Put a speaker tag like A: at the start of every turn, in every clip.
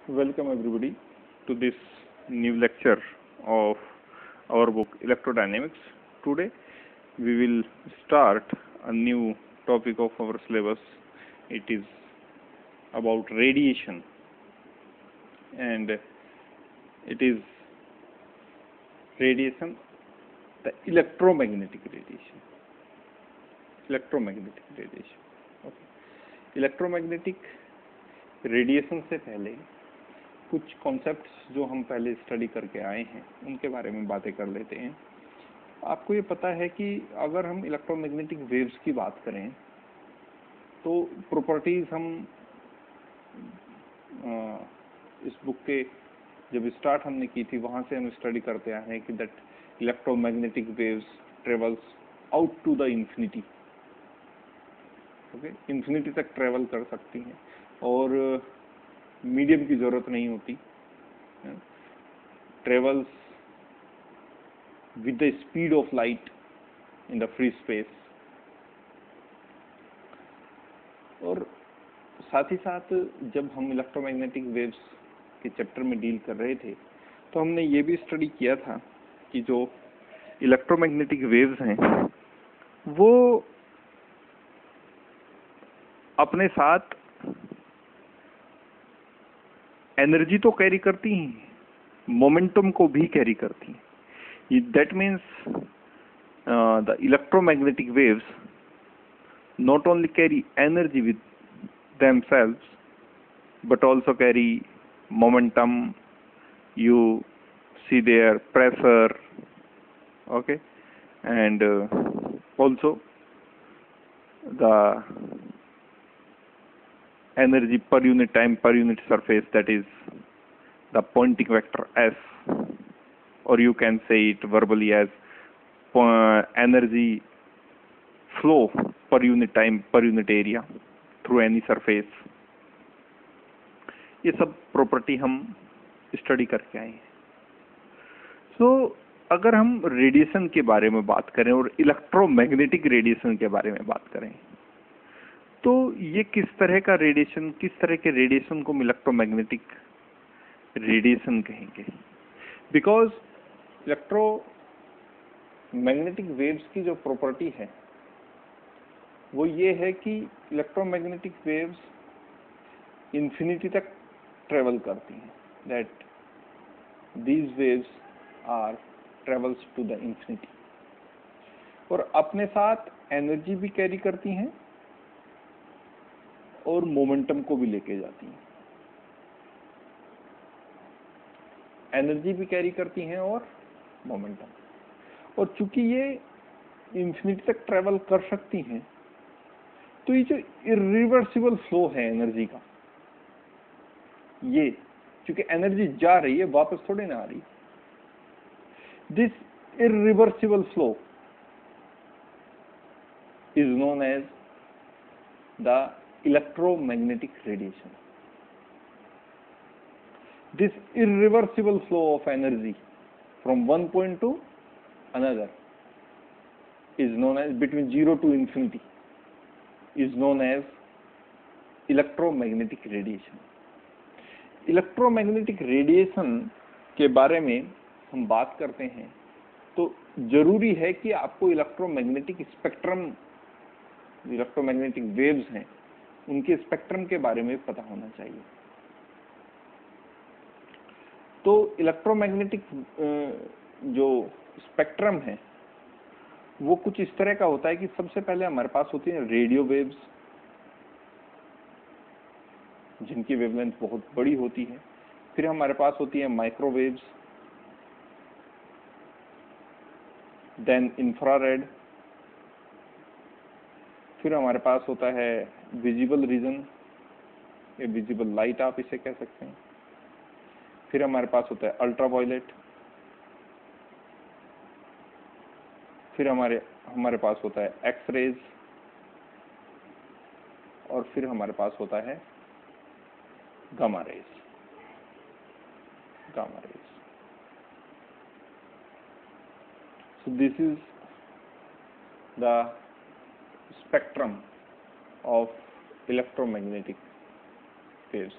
A: Welcome everybody to this new lecture of our book Electrodynamics. Today we will start a new topic of our syllabus. It is about radiation, and it is radiation, the electromagnetic radiation. Electromagnetic radiation. Okay. Electromagnetic radiation से पहले कुछ concepts जो हम पहले study करके आए हैं उनके बारे में बातें कर लेते हैं। आपको ये पता है कि अगर हम इलेक्ट्रोमैग्नेटिक वेव्स की बात करें तो प्रॉपर्टीज हम इस बुक के जब स्टार्ट हमने की थी वहाँ से हम स्टडी करते आए हैं कि that electromagnetic waves travels out to the infinity. Okay, infinity तक ट्रेवल कर सकती हैं और मीडियम की जरूरत नहीं होती। Travels with the speed of light in the free space. और साथ ही साथ जब हम इलेक्ट्रोमैग्नेटिक वेव्स के चैप्टर में डील कर रहे थे तो हमने ये भी स्टडी किया था कि जो इलेक्ट्रोमैग्नेटिक वेव्स हैं वो अपने साथ एनर्जी तो कैरी करती हैं, मोमेंटम को भी कैरी करती हैं। That means the electromagnetic waves not only carry energy with themselves but also carry momentum. You see their pressure, okay, and also the energy per unit time per unit surface, that is the Poynting vector S, or you can say it verbally as energy flow per unit time per unit area through any surface. ये सब property हम study करके आए हैं। सो अगर हम radiation के बारे में बात करें और इलेक्ट्रोमैग्नेटिक रेडिएशन के बारे में बात करें तो ये किस तरह का रेडिएशन, किस तरह के रेडिएशन को हम इलेक्ट्रोमैग्नेटिक रेडिएशन कहेंगे। बिकॉज इलेक्ट्रोमैग्नेटिक वेव्स की जो प्रॉपर्टी है वो ये है कि इलेक्ट्रोमैग्नेटिक वेव्स इंफिनिटी तक ट्रेवल करती हैं। That these waves are travels to the infinity, और अपने साथ एनर्जी भी कैरी करती हैं और मोमेंटम को भी लेके जाती हैं। एनर्जी भी कैरी करती हैं और मोमेंटम, और चूंकि ये इंफिनिटी तक ट्रेवल कर सकती हैं तो ये जो इरिवर्सिबल फ्लो है एनर्जी का, ये चूंकि एनर्जी जा रही है वापस थोड़ी ना आ रही, this irreversible flow is known as the electromagnetic radiation. This irreversible flow of energy from one point to another is known as, between 0 to infinity, is known as electromagnetic radiation. Electromagnetic radiation के बारे में हम बात करते हैं तो जरूरी है कि आपको इलेक्ट्रोमैग्नेटिक स्पेक्ट्रम, इलेक्ट्रोमैग्नेटिक वेव्स हैं उनके स्पेक्ट्रम के बारे में पता होना चाहिए। तो इलेक्ट्रोमैग्नेटिक जो स्पेक्ट्रम है वो कुछ इस तरह का होता है कि सबसे पहले हमारे पास होती है रेडियो वेव्स जिनकी वेवलेंथ बहुत बड़ी होती है। फिर हमारे पास होती है माइक्रोवेव्स, देन इंफ्रारेड, फिर हमारे पास होता है विजिबल रीजन या विजिबल लाइट आप इसे कह सकते हैं। फिर हमारे पास होता है अल्ट्रावायलेट, फिर हमारे पास होता है एक्सरेज, और फिर हमारे पास होता है gamma rays. So this is the spectrum of electromagnetic waves.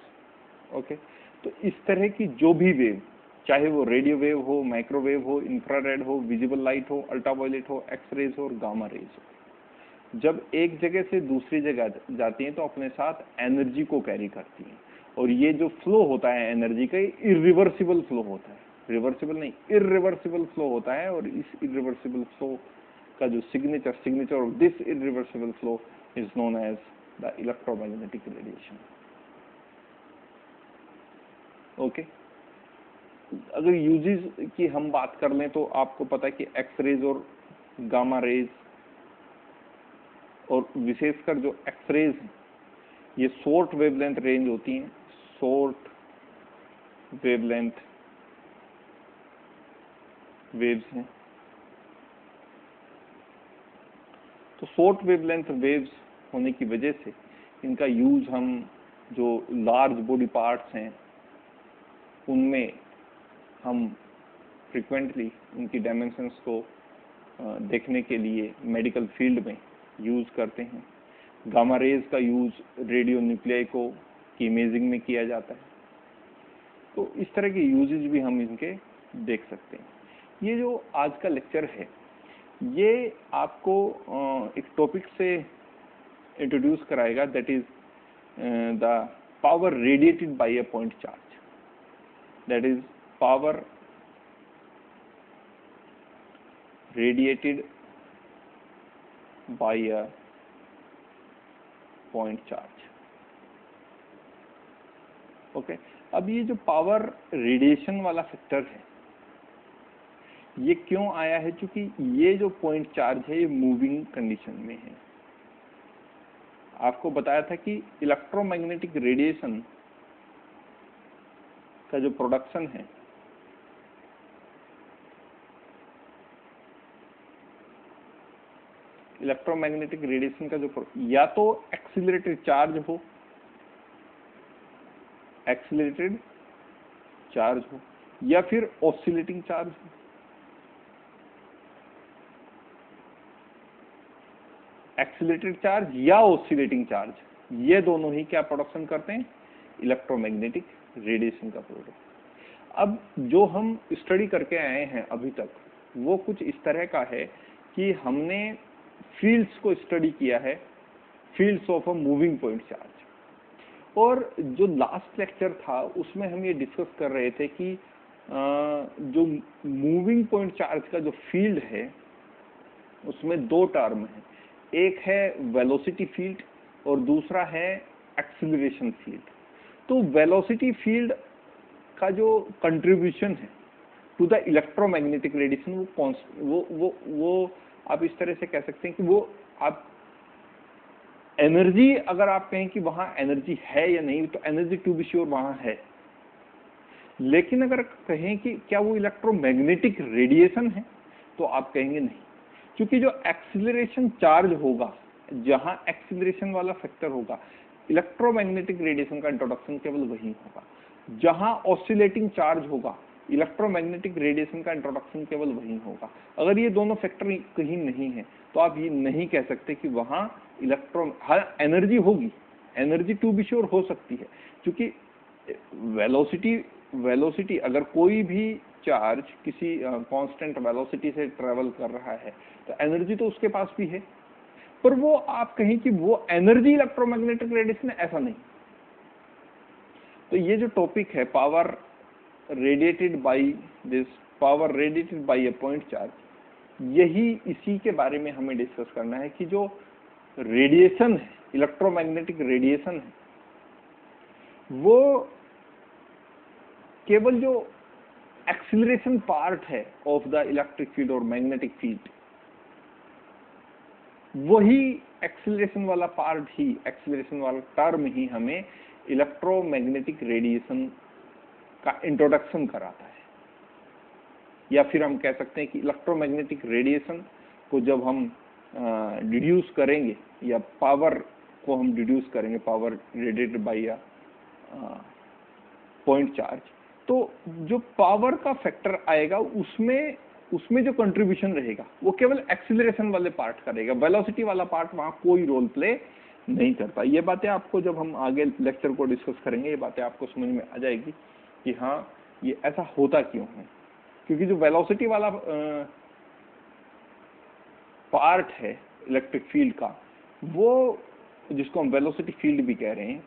A: Okay, तो इस तरह की जो भी वेव, चाहे वो रेडियो वेव हो, माइक्रोवेव हो, इंफ्रारेड हो, विजिबल लाइट हो, अल्ट्रावायलेट हो, एक्सरेज हो और गामा रेज हो, जब एक जगह से दूसरी जगह जाती हैं तो अपने साथ एनर्जी को कैरी करती हैं। और ये जो फ्लो होता है एनर्जी का, इरिवर्सिबल फ्लो होता है, रिवर्सिबल नहीं, इरिवर्सिबल फ्लो होता है। और इस इरिवर्सिबल फ्लो का जो signature of this irreversible flow is known as the electromagnetic radiation. Okay, अगर यूजेस की हम बात कर लें तो आपको पता है कि एक्स रेज और गामा रेज, और विशेषकर जो एक्स रेज हैं ये शॉर्ट वेवलेंथ रेंज होती हैं, शॉर्ट वेवलेंथ वेव्स हैं। तो शॉर्ट वेवलेंथ वेव्स होने की वजह से इनका यूज हम जो लार्ज बॉडी पार्ट्स हैं उनमें हम फ्रिक्वेंटली उनकी डायमेंशंस को देखने के लिए मेडिकल फील्ड में यूज करते हैं। गामा रेज का यूज रेडियो न्यूक्लियाई को की इमेजिंग में किया जाता है। तो इस तरह के यूजेज भी हम इनके देख सकते हैं। ये जो आज का लेक्चर है ये आपको एक टॉपिक से इंट्रोड्यूस कराएगा, that is the power radiated by a point charge, that is power radiated by a point charge. Okay, अब ये जो पावर रेडिएशन वाला फैक्टर है ये क्यों आया है? क्योंकि ये जो पॉइंट चार्ज है ये मूविंग कंडीशन में है। आपको बताया था कि इलेक्ट्रोमैग्नेटिक रेडिएशन का जो प्रोडक्शन है इलेक्ट्रोमैग्नेटिक रेडिएशन का जो या तो एक्सीलरेटेड चार्ज हो, एक्सीलरेटेड चार्ज हो, या फिर ऑसिलेटिंग चार्ज हो। एक्सीलरेटेड चार्ज या ऑसिलेटिंग चार्ज, ये दोनों ही क्या प्रोडक्शन करते हैं? इलेक्ट्रोमैग्नेटिक रेडिएशन का प्रोडक्ट। अब जो हम स्टडी करके आए हैं अभी तक वो कुछ इस तरह का है कि हमने फील्ड्स को स्टडी किया है, fields of a moving point charge. और जो लास्ट लेक्चर था उसमें हम ये डिस्कस कर रहे थे कि जो मूविंग पॉइंट चार्ज का जो फील्ड है उसमें दो टर्म है, एक है वेलोसिटी फील्ड और दूसरा है एक्सीलरेशन फील्ड। तो वेलोसिटी फील्ड का जो कंट्रीब्यूशन है टू द इलेक्ट्रोमैग्नेटिक रेडिएशन वो आप इस तरह से कह सकते हैं कि वो आप एनर्जी, अगर आप कहें कि वहां एनर्जी है या नहीं, तो एनर्जी टू बी श्योर वहां है। लेकिन अगर कहें कि क्या वो इलेक्ट्रोमैग्नेटिक रेडिएशन है तो आप कहेंगे नहीं, क्योंकि जो एक्सीलरेशन चार्ज होगा, जहां एक्सीलरेशन वाला फैक्टर होगा, इलेक्ट्रोमैग्नेटिक रेडिएशन का इंट्रोडक्शन केवल वही होगा। जहां ऑसिलेटिंग चार्ज होगा, इलेक्ट्रोमैग्नेटिक रेडिएशन का इंट्रोडक्शन केवल वही होगा। अगर ये दोनों फैक्टर कहीं नहीं है तो आप ये नहीं कह सकते कि वहां हर एनर्जी होगी, एनर्जी टू बी श्योर हो सकती है, क्योंकि वेलोसिटी अगर कोई भी चार्ज किसी कांस्टेंट वेलोसिटी से ट्रेवल कर रहा है तो एनर्जी तो उसके पास भी है, पर वो आप कहें कि वो एनर्जी इलेक्ट्रोमैग्नेटिक रेडिएशन है, ऐसा नहीं। तो ये जो टॉपिक है power radiated by a point charge, यही इसी के बारे में हमें डिस्कस करना है कि जो रेडिएशन है, इलेक्ट्रोमैग्नेटिक रेडिएशन है, वो केवल जो एक्सीलरेशन पार्ट है ऑफ द इलेक्ट्रिक फील्ड और मैग्नेटिक फील्ड, वही एक्सीलरेशन वाला पार्ट ही, एक्सीलरेशन वाला टर्म ही हमें इलेक्ट्रोमैग्नेटिक रेडिएशन का इंट्रोडक्शन कराता है। या फिर हम कह सकते हैं कि इलेक्ट्रोमैग्नेटिक रेडिएशन को जब हम डिड्यूस करेंगे या पावर को हम डिड्यूस करेंगे, power radiated by a point charge, तो जो पावर का फैक्टर आएगा उसमें जो कंट्रीब्यूशन रहेगा वो केवल एक्सीलरेशन वाले पार्ट करेगा, वेलोसिटी वाला पार्ट वहां कोई रोल प्ले नहीं करता। ये बातें आपको जब हम आगे लेक्चर को डिस्कस करेंगे, ये बातें आपको समझ में आ जाएगी कि हाँ ये ऐसा होता क्यों है। क्योंकि जो वेलोसिटी वाला पार्ट है इलेक्ट्रिक फील्ड का, वो जिसको हम वेलोसिटी फील्ड भी कह रहे हैं,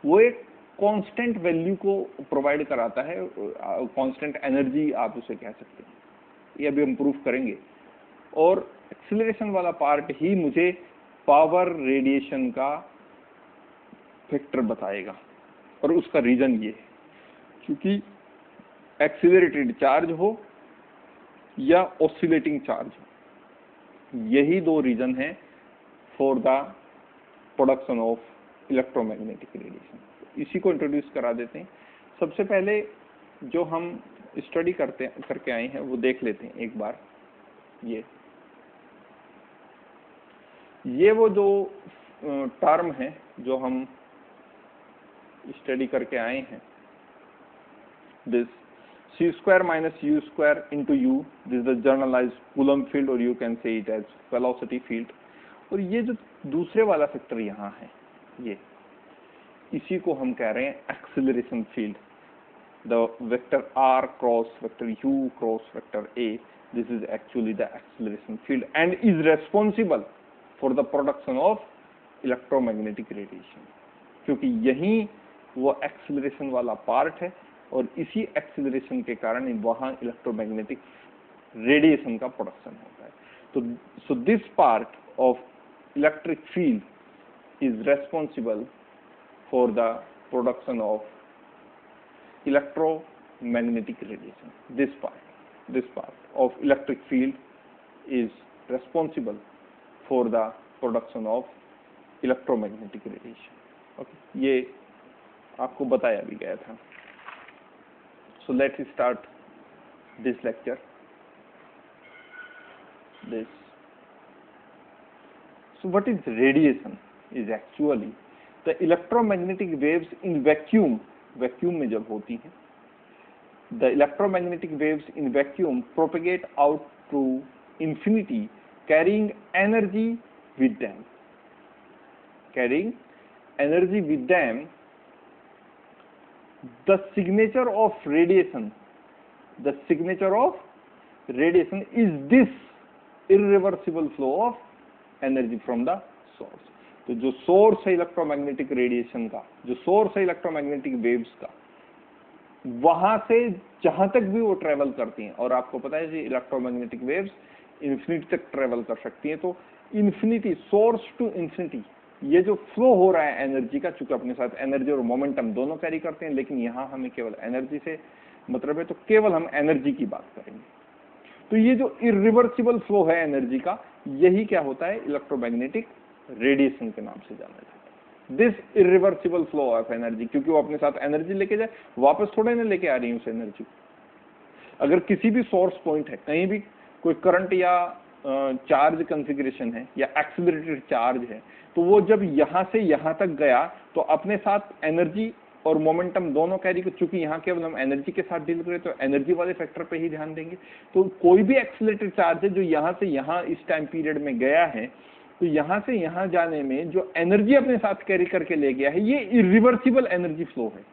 A: वो एक कांस्टेंट वैल्यू को प्रोवाइड कराता है, कांस्टेंट एनर्जी आप उसे कह सकते हैं। ये अभी हम प्रूफ करेंगे। और एक्सीलरेशन वाला पार्ट ही मुझे पावर रेडिएशन का फैक्टर बताएगा। और उसका रीजन ये है क्योंकि एक्सीलरेटेड चार्ज हो या ऑसिलेटिंग चार्ज हो, यही दो रीजन है for the production of electromagnetic radiation. इसी को इंट्रोड्यूस करा देते हैं। सबसे पहले जो हम स्टडी करके आए हैं वो देख लेते हैं एक बार। ये वो जो टर्म है जो हम स्टडी करके आए हैं, this c² - u² into u, this is the generalized Coulomb field, और you can say it as velocity field। और ये जो दूसरे वाला फैक्टर यहाँ है, ये इसी को हम कह रहे हैं acceleration field. The vector r cross vector u cross vector a, this is actually the acceleration field and is responsible for the production of electromagnetic radiation। क्योंकि यही वो एक्सीलरेशन वाला पार्ट है और इसी एक्सीलरेशन के कारण वहां इलेक्ट्रोमैग्नेटिक रेडिएशन का प्रोडक्शन होता है। तो so this part of electric field is responsible for the production of electromagnetic radiation. this part of electric field is responsible for the production of electromagnetic radiation। okay, ये आपको बताया भी गया था। So let's start this lecture। So what is radiation? Is actually the electromagnetic waves in vacuum में जब होती हैं, the electromagnetic waves in vacuum propagate out to infinity, carrying energy with them। The signature of radiation is this irreversible flow of energy from the source। तो जो source है electromagnetic radiation का, जो source है इलेक्ट्रोमैग्नेटिक वेव्स का, वहां से जहां तक भी वो ट्रेवल करती हैं, और आपको पता है कि इलेक्ट्रोमैग्नेटिक वेव्स इन्फिनिटी तक ट्रेवल कर सकती हैं। तो इन्फिनिटी, सोर्स टू इन्फिनिटी, ये जो फ्लो हो रहा है एनर्जी का, चूंकि अपने साथ एनर्जी और मोमेंटम दोनों कैरी करते हैं, लेकिन यहाँ हमें केवल एनर्जी से मतलब है, तो केवल हम एनर्जी की बात करेंगे। तो ये जो इरिवर्सिबल फ्लो है एनर्जी का, यही क्या होता है, इलेक्ट्रोमैग्नेटिक रेडिएशन के नाम से जाना जाता है। This irreversible flow of energy, क्योंकि वो अपने साथ एनर्जी लेके जाए, वापस थोड़े ना लेके आ रही है उस एनर्जी। अगर किसी भी सोर्स पॉइंट है, कहीं भी कोई करंट या चार्ज कॉन्फ़िगरेशन है या एक्सीलरेटेड चार्ज है, तो वो जब यहां से यहां तक गया तो अपने साथ एनर्जी और मोमेंटम दोनों कैरी कर, चूंकि यहाँ केवल हम एनर्जी के साथ डील करें तो एनर्जी वाले फैक्टर पे ही ध्यान देंगे। तो कोई भी एक्सीलरेटेड चार्ज है जो यहाँ से यहाँ इस टाइम पीरियड में गया है, तो यहाँ से यहाँ जाने में जो एनर्जी अपने साथ कैरी करके ले गया है, ये इरिवर्सिबल एनर्जी फ्लो है।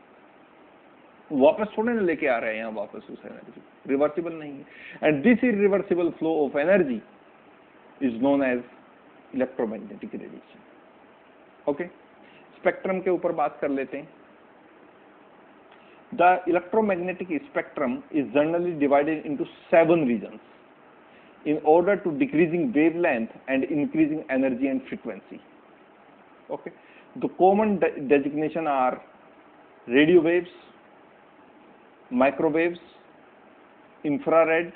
A: वापस थोड़े ना लेके आ रहे हैं यहाँ वापस उस एनर्जी, रिवर्सिबल नहीं है। And this irreversible flow of energy is known as electromagnetic radiation. Okay, spectrum के ऊपर बात कर लेते हैं। The electromagnetic spectrum is generally divided into 7 regions in order to decreasing wavelength and increasing energy and frequency। Okay, the common designation are radio waves, microwaves, infrared,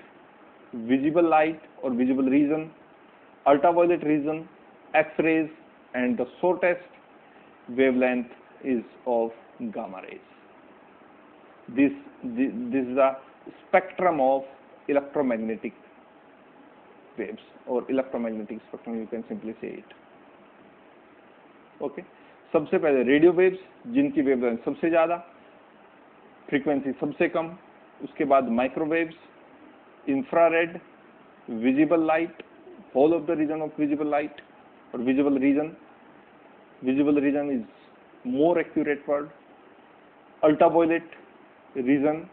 A: visible light or visible region, ultraviolet region, X-rays, and the shortest wavelength is of gamma rays। This is the spectrum of electromagnetic waves or electromagnetic spectrum, you can simply say it। okay, सबसे पहले radio waves, जिनकी wavelength सबसे ज्यादा, frequency सबसे कम, उसके बाद microwaves, infrared, visible light, whole of the region of visible light, or visible region. Visible region is more accurate word. Ultraviolet region,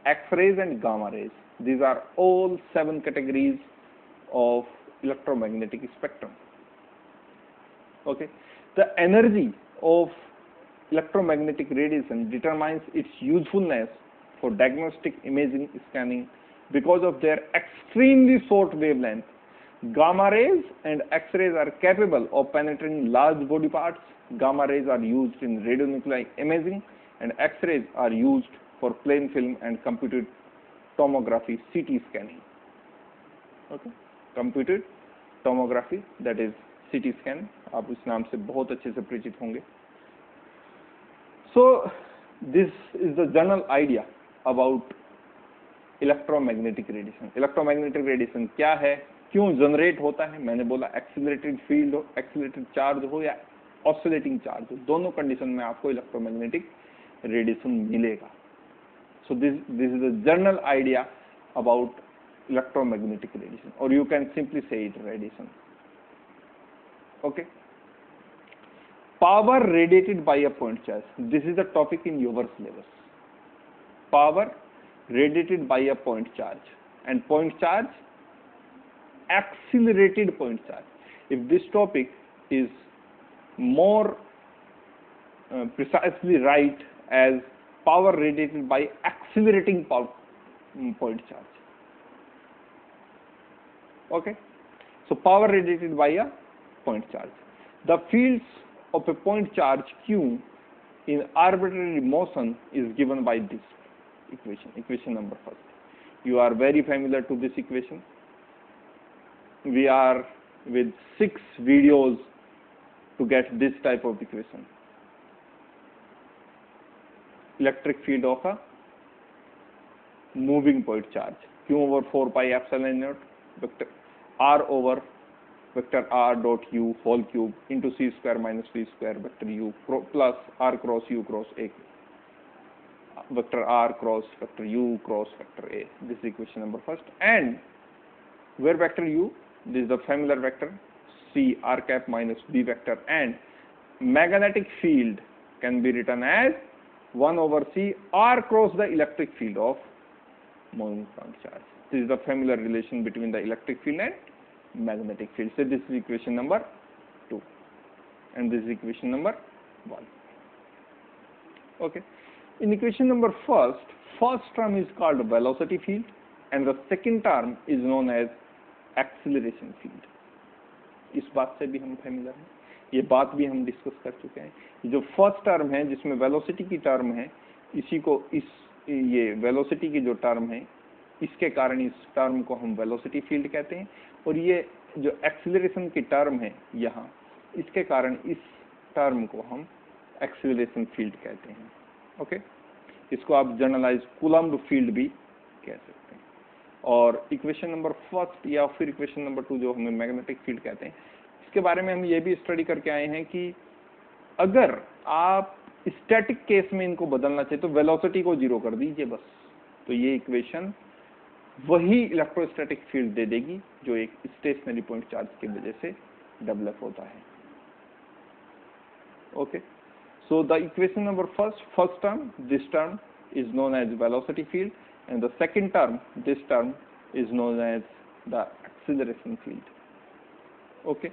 A: X-rays and gamma rays. These are all 7 categories of electromagnetic spectrum. Okay, the energy of electromagnetic radiation determines its usefulness for diagnostic imaging scanning because of their extremely short wavelength. Gamma rays and X-rays are capable of penetrating large body parts. Gamma rays are used in radionuclide imaging, and X-rays are used for plain film and computed tomography CT scanning. Okay, computed tomography, that is CT scan. आप इस नाम से बहुत अच्छे से परिचित होंगे. So this is the general idea about electromagnetic radiation. Electromagnetic radiation क्या है, क्यों जनरेट होता है? मैंने बोला एक्सीलरेटेड फील्ड हो, एक्सीलरेटेड चार्ज हो या ऑसिलेटिंग चार्ज हो, दोनों कंडीशन में आपको इलेक्ट्रोमैग्नेटिक रेडिएशन मिलेगा. So this is the general idea about electromagnetic radiation, or you can simply say it radiation. Okay, power radiated by a point charge. This is the topic in your syllabus. Power radiated by a point charge, and point charge, accelerated point charge. If this topic is more precisely right as power radiated by accelerating point charge. Okay, so power radiated by a point charge. The fields of a point charge Q in arbitrary motion is given by this equation number 1. You are very familiar to this equation. We are with 6 videos to get this type of equation. Electric field of a moving point charge, Q over 4 pi epsilon naught vector R over vector R dot U whole cube into C square minus V square vector U plus R cross U cross A, vector R cross vector U cross vector A. This is equation number 1. And where vector U, this is the familiar vector C R cap minus B vector, and magnetic field can be written as 1 over C R cross the electric field of moving point charge. This is the familiar relation between the electric field and magnetic field. So this is equation number 2, and this is equation number 1. Okay, in equation number 1, first term is called velocity field, and the second term is known as acceleration field. इस बात से भी हम familiar हैं, ये बात भी हम डिस्कस कर चुके हैं. जो फर्स्ट टर्म है जिसमें वेलोसिटी की टर्म है, इसी को ये वेलोसिटी की जो टर्म है, इसके कारण इस टर्म को हम वेलोसिटी फील्ड कहते हैं. और ये जो एक्सीलरेशन की टर्म है यहाँ, इसके कारण इस टर्म को हम एक्सीलरेशन फील्ड कहते हैं. ओके, इसको आप जनरलाइज कूलम्ब फील्ड भी कह सकते हैं. और इक्वेशन नंबर 1 या फिर इक्वेशन नंबर 2 जो हमें मैग्नेटिक फील्ड कहते हैं, इसके बारे में हम ये भी स्टडी करके आए हैं कि अगर आप स्टैटिक केस में इनको बदलना चाहिए तो वेलोसिटी को 0 कर दीजिए बस, तो ये इक्वेशन वही इलेक्ट्रोस्टैटिक फील्ड दे देगी जो एक स्टेशनरी पॉइंट चार्ज की वजह से डेवलप होता है. Okay, so the equation number 1, first term, this term is known as velocity field, and the second term, this term, is known as the acceleration field. Okay,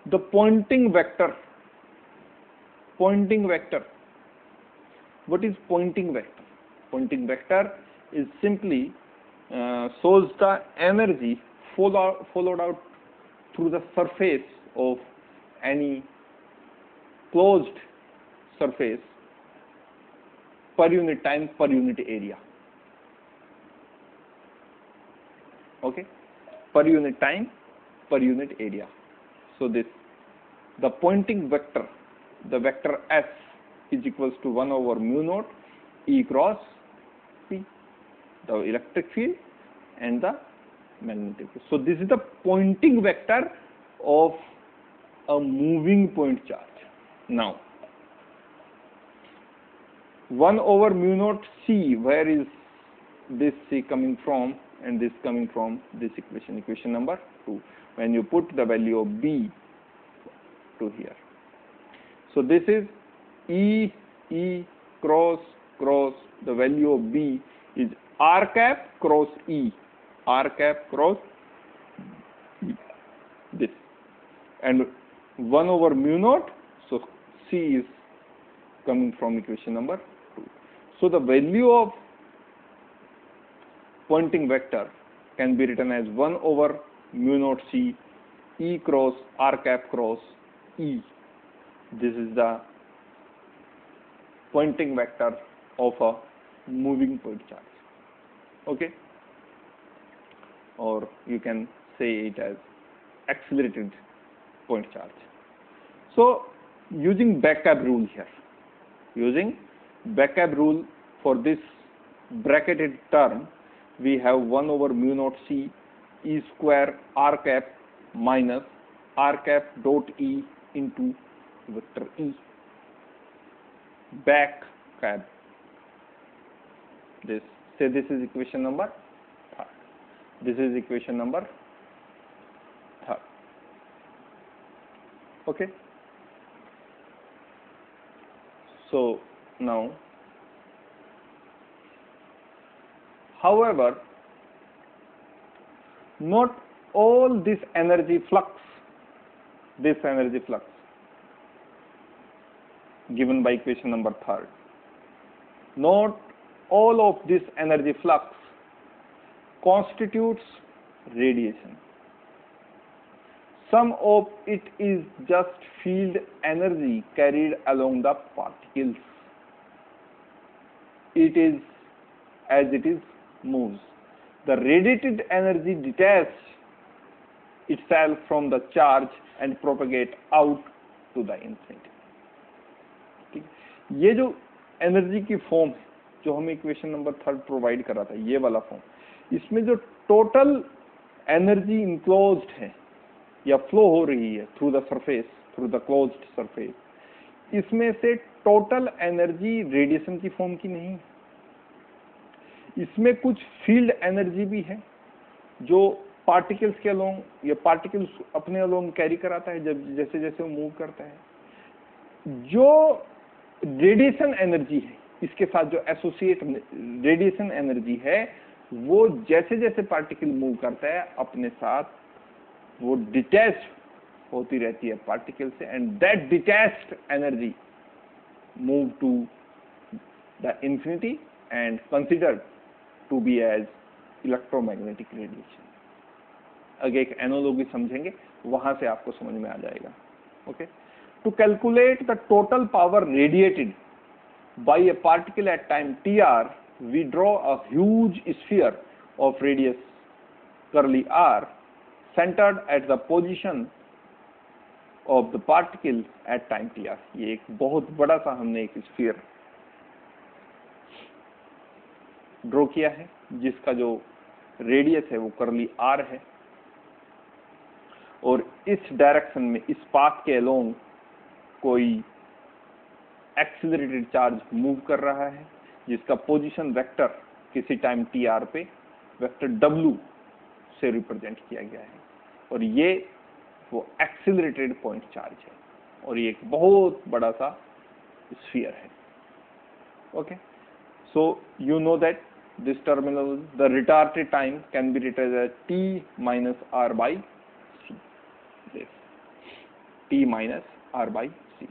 A: the pointing vector. What is pointing vector? Pointing vector is simply shows the energy followed out through the surface of any closed surface per unit time per unit area. Okay, per unit time per unit area. So the pointing vector, the vector S is equals to 1 over mu naught E cross P, the electric field and the magnetic field. So this is the pointing vector of a moving point charge. Now 1 over mu naught C, where is this C coming from and this coming from? This equation number 2. When you put the value of B to here. So this is E cross, the value of B is r cap cross E, r cap cross E, this, and 1 over mu naught, so C is coming from equation number 2. So the value of Poynting vector can be written as 1 over mu naught C E cross r cap cross E. This is the Poynting vector of a moving point charge. Okay, or you can say it as accelerated point charge. So using back-up rule here, using back-up rule for this bracketed term, we have 1 over mu naught C E square r cap minus r cap dot E into vector E. Back cap. This, say this is equation number 3. This is equation number 3. Okay. So now, however, not all this energy flux given by equation number 3, not all of this energy flux constitutes radiation. Some of it is just field energy carried along the particles. It is as it is moves. The radiated energy detaches itself from the charge and propagate out to the infinity. ये जो energy की form है जो हमें equation number 3 provide कर रहा था, ये वाला फॉर्म, इसमें जो टोटल एनर्जी इनक्लोज्ड है या फ्लो हो रही है through the surface, through the closed surface, इसमें से टोटल एनर्जी रेडिएशन की फॉर्म की नहीं, इसमें कुछ फील्ड एनर्जी भी है जो पार्टिकल्स के अलोंग या पार्टिकल्स अपने अलोंग कैरी कराता है जब जैसे जैसे वो मूव करता है. जो रेडिएशन एनर्जी है, इसके साथ जो एसोसिएट रेडिएशन एनर्जी है, वो जैसे जैसे पार्टिकल मूव करता है अपने साथ वो डिटैच होती रहती है पार्टिकल से, and that detached energy move to the infinity and considered to be as electromagnetic radiation. अगर एक एनालॉजी समझेंगे वहां से आपको समझ में आ जाएगा. Okay, to calculate the total power radiated by a particle at time tr, we draw a huge sphere of radius curly r centered at the position of the particle at time tr. ये एक बहुत बड़ा सा हमने एक sphere draw किया है जिसका जो रेडियस है वो कर्ली r है, और इस डायरेक्शन में इस पाथ के अलोंग कोई एक्सिलरेटेड चार्ज मूव कर रहा है जिसका पोजीशन वेक्टर किसी टाइम टी आर पे वेक्टर W से रिप्रेजेंट किया गया है, और ये वो एक्सिलरेटेड पॉइंट चार्ज है और ये एक बहुत बड़ा सा स्फीयर है. Okay, so you know that this terminal the retarded time can be written as T minus R by C. This T minus R by C.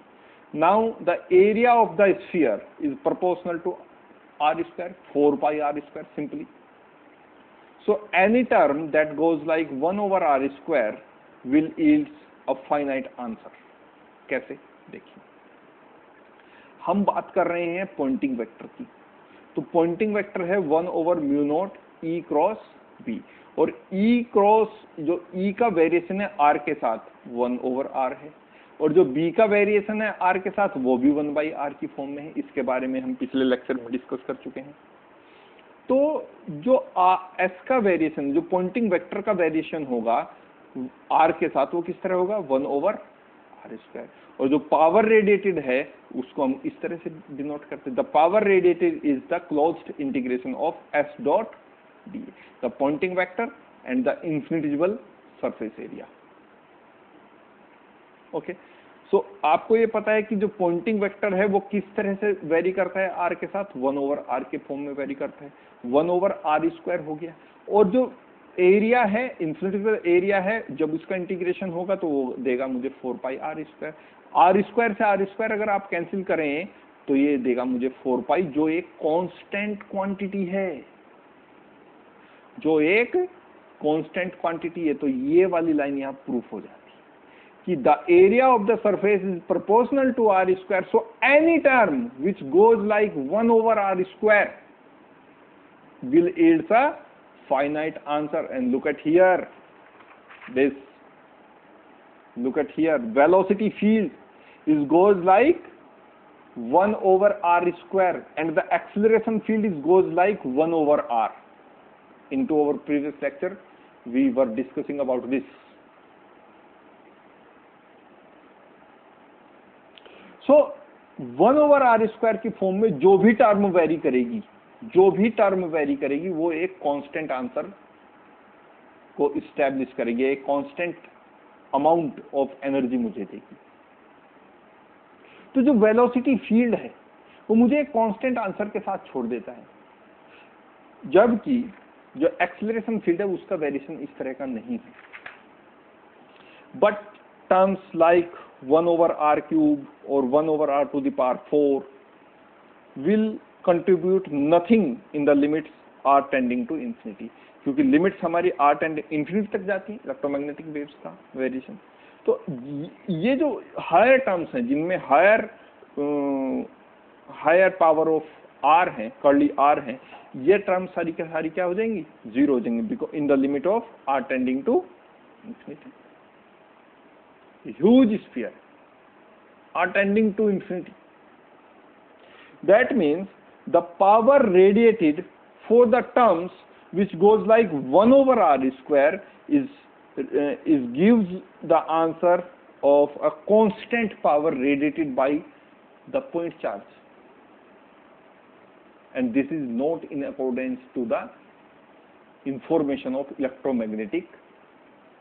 A: Now the area of the sphere is proportional to r square, 4 pi r square simply. So any term that goes like 1 over r square will yield a finite answer. कैसे? देखिए, हम बात कर रहे हैं Poynting vector की, तो Poynting vector है 1 over mu naught E cross B, और E क्रॉस जो E का वेरिएशन है r के साथ 1 over r है, और जो B का वेरिएशन है r के साथ वो भी 1 by r की फॉर्म में है. इसके बारे में हम पिछले लेक्चर में डिस्कस कर चुके हैं. तो जो S का वेरिएशन, जो पॉइंटिंग वेक्टर का वेरिएशन होगा r के साथ, वो किस तरह होगा 1 over r स्क्वायर, और जो पावर रेडिएटेड है उसको हम इस तरह से डिनोट करते हैं. The power radiated is the closed integration of S dot D, the pointing vector and the infinitesimal surface area. Okay, so आपको ये पता है कि जो पॉइंटिंग वेक्टर है वो किस तरह से वेरी करता है आर के साथ, 1/r के फॉर्म में वेरी करता है, 1/r² हो गया। और जो एरिया है, इन्फिनिटी पर एरिया है, जब उसका इंटीग्रेशन होगा तो वो देगा मुझे 4πr²। r² से r² अगर आप कैंसिल करें तो ये देगा मुझे 4π, जो एक कांस्टेंट क्वांटिटी है, जो एक कांस्टेंट क्वांटिटी है। तो ये वाली लाइन यहाँ प्रूफ हो जाती है कि the area of the surface is proportional to r²। So any term which goes like 1/r² will yield a finite answer। and look at here, this, look at here, velocity field is goes like 1/r², and the acceleration field is goes like 1/r. into our previous lecture we were discussing about this। so 1/r² की form में जो भी term very करेगी, जो भी term very करेगी वो एक कांस्टेंट आंसर को इस्टेब्लिश करेगी, एक कांस्टेंट अमाउंट ऑफ एनर्जी मुझे देगी। तो जो वेलोसिटी फील्ड है वो मुझे एक कांस्टेंट आंसर के साथ छोड़ देता है, जबकि जो एक्सीलरेशन फील्ड है उसका वेरिएशन इस तरह का नहीं है। बट टर्म्स लाइक 1/r³ और 1/r⁴ will contribute nothing in the limits r tending to infinity, क्योंकि लिमिट्स हमारी r टेंडिंग इंफिनिटी तक जाती है इलेक्ट्रोमैग्नेटिक वेव्स का वेरिएशन। तो ये जो हायर टर्म्स हैं जिनमें हायर पावर ऑफ r है, कर्ली r है, ये टर्म्स सारी क्या हो जाएंगी, जीरो हो जाएंगी, because in the limit of r tending to infinity. Huge sphere r tending to infinity, that means the power radiated for the terms which goes like 1/r² is gives the answer of a constant power radiated by the point charge, and this is not in accordance to the information of electromagnetic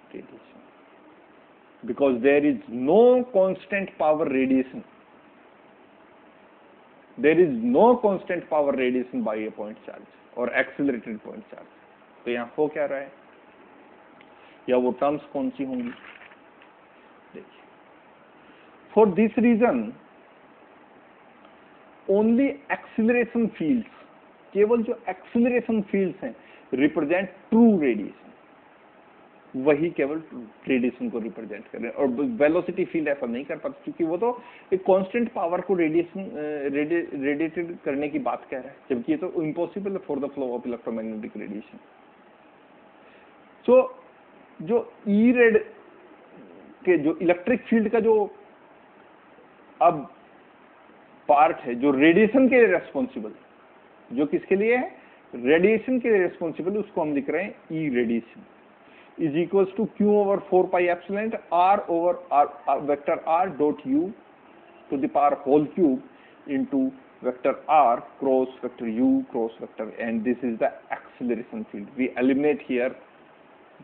A: radiation, because there is no constant power radiation, there is no constant power radiation by a point charge or accelerated point charge। तो यहाँ हो क्या रहा है, या वो terms कौन सी होंगी, देखिए। For this region only acceleration fields, केवल जो एक्सीलरेशन फील्ड्स हैं रिप्रेजेंट ट्रू रेडिएशन, वही केवल रेडिएशन को रिप्रेजेंट कर रहे हैं, और वेलोसिटी फील्ड ऐसा नहीं कर पाता, क्योंकि वो तो एक कांस्टेंट पावर को रेडिएटेड करने की बात कह रहा है, जबकि ये तो इम्पॉसिबल है for the flow of electromagnetic radiation. So जो ई रेड के जो इलेक्ट्रिक फील्ड का जो अब पार्ट है जो रेडिएशन के लिए रेस्पॉन्सिबल, जो किसके लिए है, रेडिएशन के लिए रेस्पॉन्सिबल, उसको हम लिख रहे हैं ई radiation is equals to q/4πε r/r vector r dot u to the power whole cube into vector r cross vector u cross vector, and this is the acceleration field। we eliminate here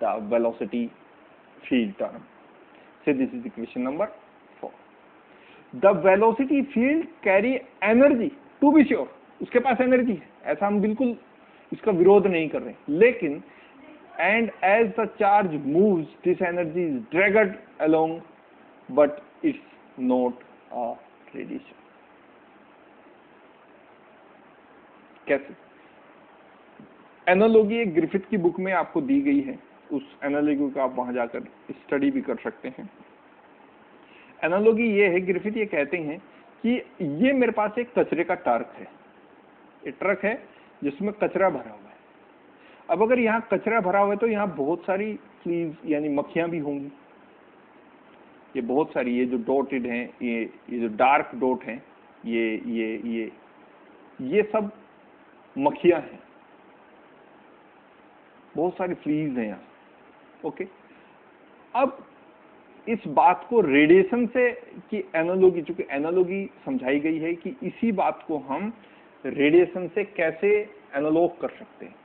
A: the velocity field term, so this is equation number 4। the velocity field carry energy, to be sure उसके पास energy है, ऐसा हम बिल्कुल इसका विरोध नहीं कर रहे, लेकिन and as the charge moves this energy is dragged along, but it's not a radiation। कैसे? एनालॉजी एक ग्रिफिथ की बुक में आपको दी गई है, उस एनालॉजी को आप वहां जाकर स्टडी भी कर सकते हैं। एनालॉजी ये है, ग्रिफिथ ये कहते हैं कि ये मेरे पास एक कचरे का ट्रक है, एक ट्रक है जिसमें कचरा भरा हुआ है। अब अगर यहाँ कचरा भरा हुआ है तो यहाँ बहुत सारी फ्लीज यानी मक्खियां भी होंगी, ये बहुत सारी, ये जो डॉटेड हैं, ये जो डार्क डॉट हैं, ये सब मक्खियां हैं, बहुत सारी फ्लीज हैं यहाँ। ओके, अब इस बात को रेडिएशन से की एनालॉजी, चूंकि एनालॉजी समझाई गई है कि इसी बात को हम रेडिएशन से कैसे एनालॉग कर सकते हैं,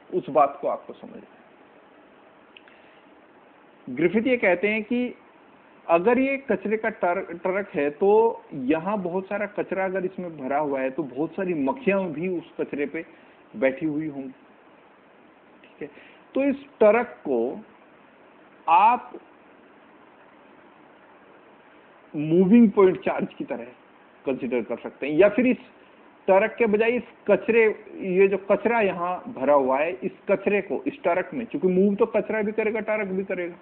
A: उस बात को आपको समझना है। ग्रिफिथ ये कहते हैं कि अगर ये कचरे का ट्रक है तो यहाँ बहुत सारा कचरा अगर इसमें भरा हुआ है तो बहुत सारी मक्खियां भी उस कचरे पे बैठी हुई होंगी, ठीक है। तो इस ट्रक को आप मूविंग पॉइंट चार्ज की तरह कंसीडर कर सकते हैं, या फिर इस ट्रक के बजाय इस कचरे, ये जो कचरा यहाँ भरा हुआ है, इस कचरे को इस ट्रक में, क्योंकि मूव तो कचरा भी करेगा ट्रक भी करेगा,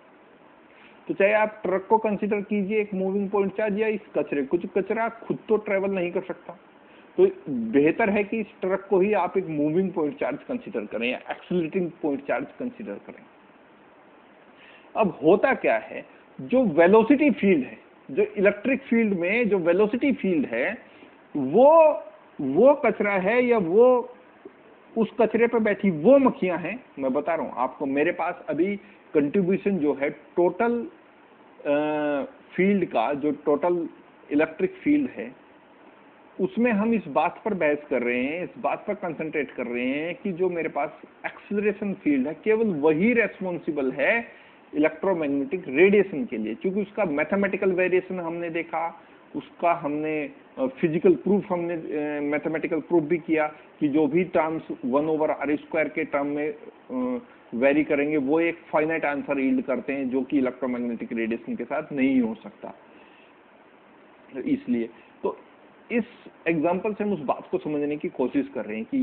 A: तो चाहे आप ट्रक को कंसीडर कीजिए एक मूविंग पॉइंट चार्ज या इस कचरे, कुछ कचरा खुद तो ट्रेवल नहीं कर सकता, तो बेहतर है कि इस ट्रक को ही आप एक मूविंग पॉइंट चार्ज कंसीडर करें या एक्सीलरेटिंग पॉइंट चार्ज कंसीडर करें। अब होता क्या है, जो वेलोसिटी फील्ड है, जो इलेक्ट्रिक फील्ड में जो वेलोसिटी फील्ड है, वो कचरा है या वो उस कचरे पर बैठी वो मक्खियां हैं। मैं बता रहा हूं आपको, मेरे पास अभी कंट्रीब्यूशन जो है टोटल फील्ड का, जो टोटल इलेक्ट्रिक फील्ड है, उसमें हम इस बात पर बहस कर रहे हैं, इस बात पर कंसंट्रेट कर रहे हैं कि जो मेरे पास एक्सीलरेशन फील्ड है, केवल वही रेस्पॉन्सिबल है इलेक्ट्रोमैग्नेटिक रेडिएशन के लिए, क्योंकि उसका मैथमेटिकल वेरिएशन हमने देखा, उसका हमने फिजिकल प्रूफ, हमने मैथमेटिकल प्रूफ भी किया कि जो भी टर्म्स 1/r² के टर्म में वेरी करेंगे वो एक फाइनाइट आंसर यील्ड करते हैं, जो कि इलेक्ट्रोमैग्नेटिक रेडिएशन के साथ नहीं हो सकता। इसलिए तो इस एग्जांपल से हम उस बात को समझने की कोशिश कर रहे हैं कि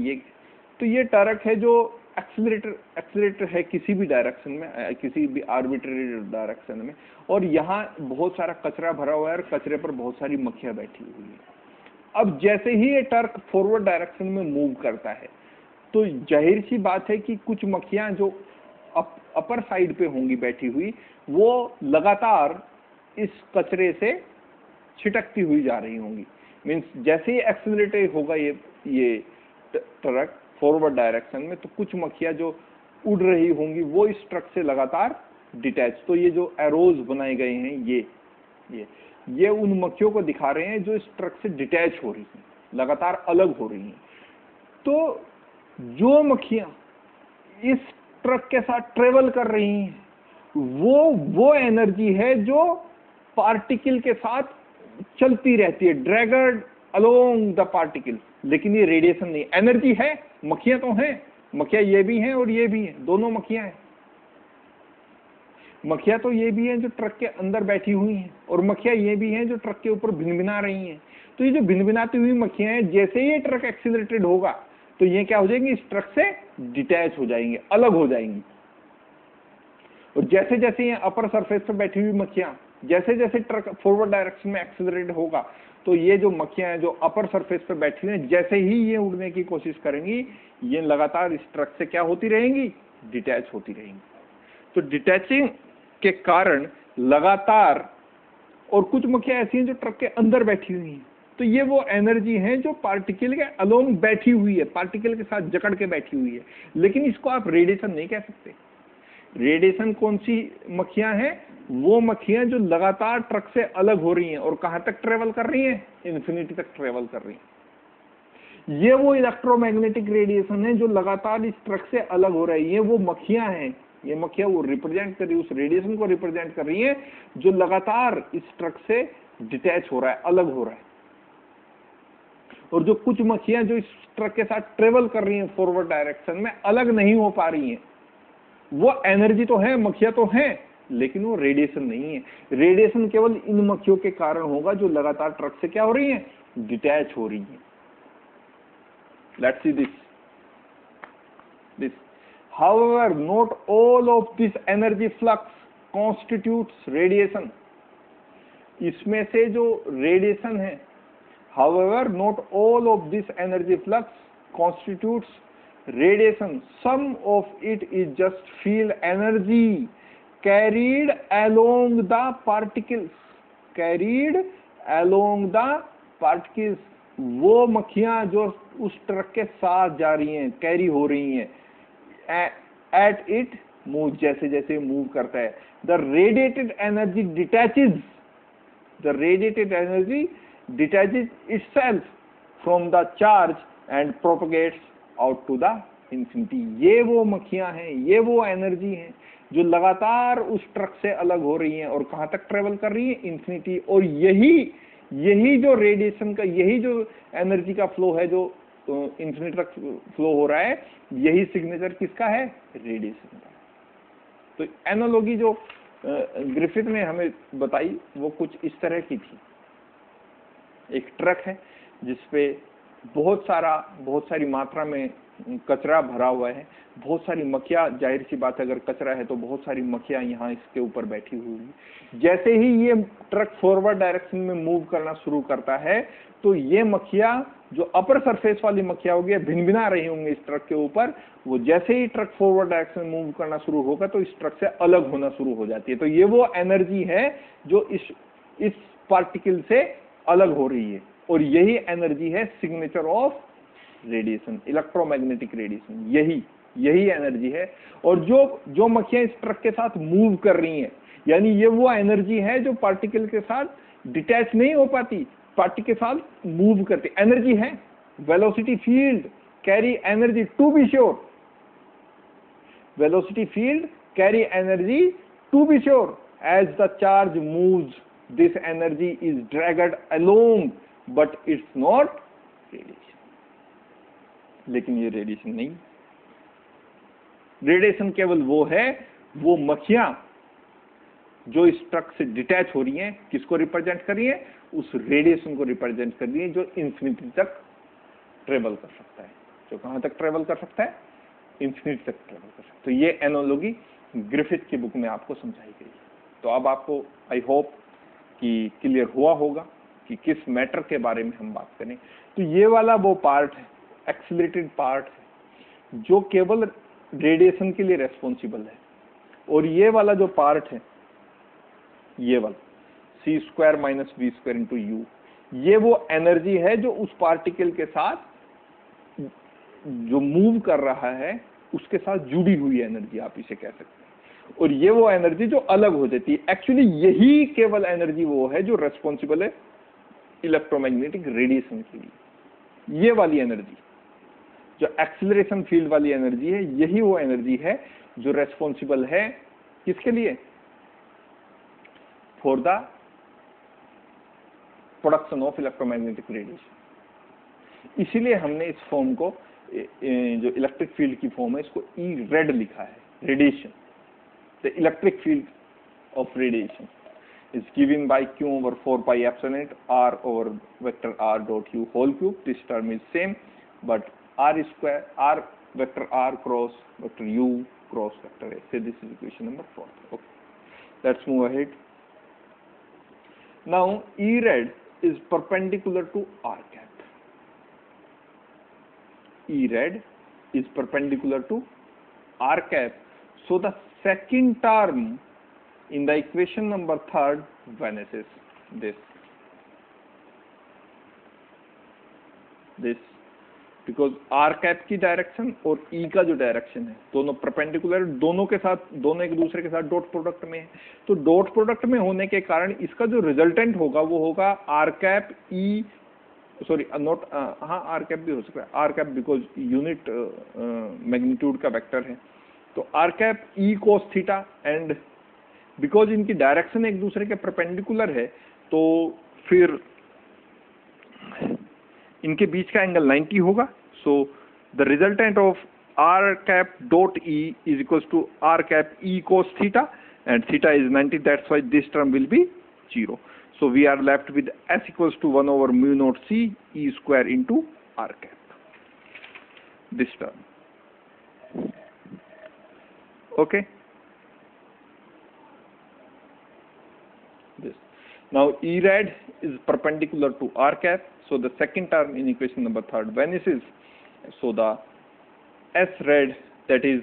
A: ये टर्क है जो एक्सीलरेटर है किसी भी डायरेक्शन में, किसी भी आर्बिट्रेरी डायरेक्शन में, और यहाँ बहुत सारा कचरा भरा हुआ है और कचरे पर बहुत सारी मक्खियां बैठी हुई है। अब जैसे ही ये टर्क फॉरवर्ड डायरेक्शन में मूव करता है तो जाहिर सी बात है कि कुछ मक्खियां जो अपर साइड पे होंगी बैठी हुई, वो लगातार इस कचरे से छिटकती हुई जा रही होंगी। मीन्स जैसे ही एक्सीलरेट होगा ये ट्रक फॉरवर्ड डायरेक्शन में, तो कुछ मक्खियां जो उड़ रही होंगी वो इस ट्रक से लगातार डिटैच, तो ये जो एरोज बनाए गए हैं ये उन मक्खियों को दिखा रहे हैं जो इस ट्रक से डिटैच हो रही हैं, लगातार अलग हो रही हैं। तो जो मक्खियां इस ट्रक के साथ ट्रेवल कर रही हैं वो एनर्जी है जो पार्टिकल के साथ चलती रहती है, ड्रैगड अलोंग द पार्टिकल। लेकिन ये रेडिएशन नहीं, एनर्जी है, मक्खियां तो हैं, मक्खियां ये भी हैं और ये भी हैं, दोनों मक्खियां हैं। मक्खियां तो ये भी हैं जो ट्रक के अंदर बैठी हुई हैं, और मक्खियां ये भी हैं जो ट्रक के ऊपर भिनभिना रही हैं। तो ये जो भिनभिनाती हुई मक्खियां हैं, जैसे ही ये ट्रक एक्सीलरेटेड होगा तो ये क्या हो जाएंगी, इस ट्रक से डिटैच हो जाएंगे, अलग हो जाएंगी। और जैसे जैसे ये अपर सरफेस पर बैठी हुई मक्खियां, जैसे जैसे ट्रक फॉरवर्ड डायरेक्शन में एक्सीलरेट होगा तो ये जो मक्खियां हैं जो अपर सरफेस पर बैठी हुई हैं, जैसे ही ये उड़ने की कोशिश करेंगी, ये लगातार इस ट्रक से क्या होती रहेंगी, डिटैच होती रहेंगी। तो डिटैचिंग के कारण लगातार, और कुछ मक्खियां ऐसी हैं जो ट्रक के अंदर बैठी हुई हैं, तो ये वो एनर्जी है जो पार्टिकल के अलोंग बैठी हुई है, पार्टिकल के साथ जकड़ के बैठी हुई है। लेकिन इसको आप रेडिएशन नहीं कह सकते। रेडिएशन कौन सी मक्खियां हैं, वो मक्खियां जो लगातार ट्रक से अलग हो रही हैं और कहां तक ट्रेवल कर रही हैं, इन्फिनिटी तक ट्रेवल कर रही हैं। ये वो इलेक्ट्रोमैग्नेटिक रेडिएशन है जो लगातार इस ट्रक से अलग हो रही है, वो मक्खियां हैं। ये मक्खियां वो रिप्रेजेंट कर रही है, उस रेडिएशन को रिप्रेजेंट कर रही है जो लगातार इस ट्रक से डिटैच हो रहा है, अलग हो रहा है। और जो कुछ मक्खियां जो इस ट्रक के साथ ट्रेवल कर रही हैं फॉरवर्ड डायरेक्शन में, अलग नहीं हो पा रही हैं। वो एनर्जी तो है, मक्खियां तो हैं, लेकिन वो रेडिएशन नहीं है। रेडिएशन केवल इन मक्खियों के कारण होगा जो लगातार ट्रक से क्या हो रही हैं, डिटैच हो रही हैं। Let's see this however not all of this energy flux constitutes radiation। इसमें से जो रेडिएशन है, however not all of this energy flux constitutes radiation, some of it is just field energy carried along the particles, carried along the particles। वो मक्खियां जो उस truck के साथ जा रही हैं, कैरी हो रही हैं, at it move, जैसे जैसे मूव करता है, the radiated energy detaches itself from the charge and propagates out to the infinity। ये वो मक्खियां हैं, ये वो एनर्जी हैं जो लगातार उस ट्रक से अलग हो रही हैं और कहां तक ट्रेवल कर रही है, इंफिनिटी। और यही जो रेडिएशन का, यही जो एनर्जी का फ्लो है जो इंफिनिटी तक फ्लो हो रहा है, यही सिग्नेचर किसका है, रेडिएशन का। तो एनालॉजी जो ग्रिफिथ ने हमें बताई वो कुछ इस तरह की थी। एक ट्रक है जिसपे बहुत सारी मात्रा में कचरा भरा हुआ है, बहुत सारी मक्खियां, जाहिर सी बात है अगर कचरा है तो बहुत सारी मक्खियां यहाँ इसके ऊपर बैठी हुई है। जैसे ही ये ट्रक फॉरवर्ड डायरेक्शन में मूव करना शुरू करता है तो ये मक्खियां, जो अपर सरफेस वाली मक्खियां होगी, भिनभिना रही होंगी इस ट्रक के ऊपर, वो जैसे ही ट्रक फॉरवर्ड डायरेक्शन में मूव करना शुरू होगा तो इस ट्रक से अलग होना शुरू हो जाती है। तो ये वो एनर्जी है जो इस पार्टिकल से अलग हो रही है, और यही एनर्जी है signature of radiation, electromagnetic radiation. यही एनर्जी है। और जो मक्खियां इस ट्रक के साथ मूव कर रही हैं, यानी ये वो एनर्जी है जो पार्टिकल के साथ डिटैच नहीं हो पाती, पार्टिकल के साथ मूव करती एनर्जी है। Velocity field carry energy, to be sure, velocity field carry energy to be sure, as the charge moves this energy is dragged along, but it's not radiation. लेकिन ये radiation नहीं, radiation केवल वो है, वो मक्खियां जो इस ट्रक से डिटैच हो रही हैं, किसको रिप्रेजेंट कर रही हैं, उस रेडिएशन को रिप्रेजेंट कर रही है जो इंफिनिटी तक ट्रेवल कर सकता है। जो कहां तक ट्रेवल कर सकता है, इंफिनिटी तक ट्रेवल कर सकता है। तो ये एनालॉजी ग्रिफिथ की बुक में आपको समझाई गई है। तो अब आपको आई होप कि क्लियर हुआ होगा कि किस मैटर के बारे में हम बात करें। तो ये वाला वो पार्ट है, एक्सीलरेटेड पार्ट है, जो केवल रेडिएशन के लिए रेस्पॉन्सिबल है। और ये वाला जो पार्ट है, ये वाला c² - v² × u, ये वो एनर्जी है जो उस पार्टिकल के साथ जो मूव कर रहा है उसके साथ जुड़ी हुई एनर्जी, आप इसे कह सकते हैं। और ये वो एनर्जी जो अलग हो जाती है। एक्चुअली यही केवल एनर्जी वो है जो रेस्पॉन्सिबल है इलेक्ट्रोमैग्नेटिक रेडिएशन के लिए। ये वाली एनर्जी जो एक्सीलरेशन फील्ड वाली एनर्जी है, यही वो एनर्जी है जो रेस्पॉन्सिबल है किसके लिए, for the production of electromagnetic radiation. इसीलिए हमने इस फॉर्म को, जो इलेक्ट्रिक फील्ड की फॉर्म है, इसको ई रेड लिखा है, radiation. The electric field of radiation is given by q over 4 pi epsilon r over vector r dot u whole cube. This term is same, but r vector r cross vector u cross vector a. So this is equation number 4. Okay, let's move ahead. Now E red is perpendicular to r cap. E red is perpendicular to r cap. So the second term in the equation number 3 vanishes. This because r cap की direction और e का जो direction है दोनों perpendicular, दोनों एक दूसरे के साथ डॉट प्रोडक्ट में है। तो डॉट प्रोडक्ट में होने के कारण इसका जो रिजल्टेंट होगा वो होगा r cap e, sorry not, हाँ r cap भी हो सकता है, r cap because unit magnitude का वेक्टर है। तो r cap e cos theta, and because इनकी डायरेक्शन एक दूसरे के परपेंडिकुलर है तो फिर इनके बीच का एंगल 90 होगा। So the resultant of r cap dot e is equals to r cap e cos theta, and theta is 90, that's why this term will be 0. So we are left with s equals to 1 over mu naught c e square into r cap, this term. Okay, this. Now E rad is perpendicular to r cap, so the second term in equation number 3 vanishes. So the S rad, that is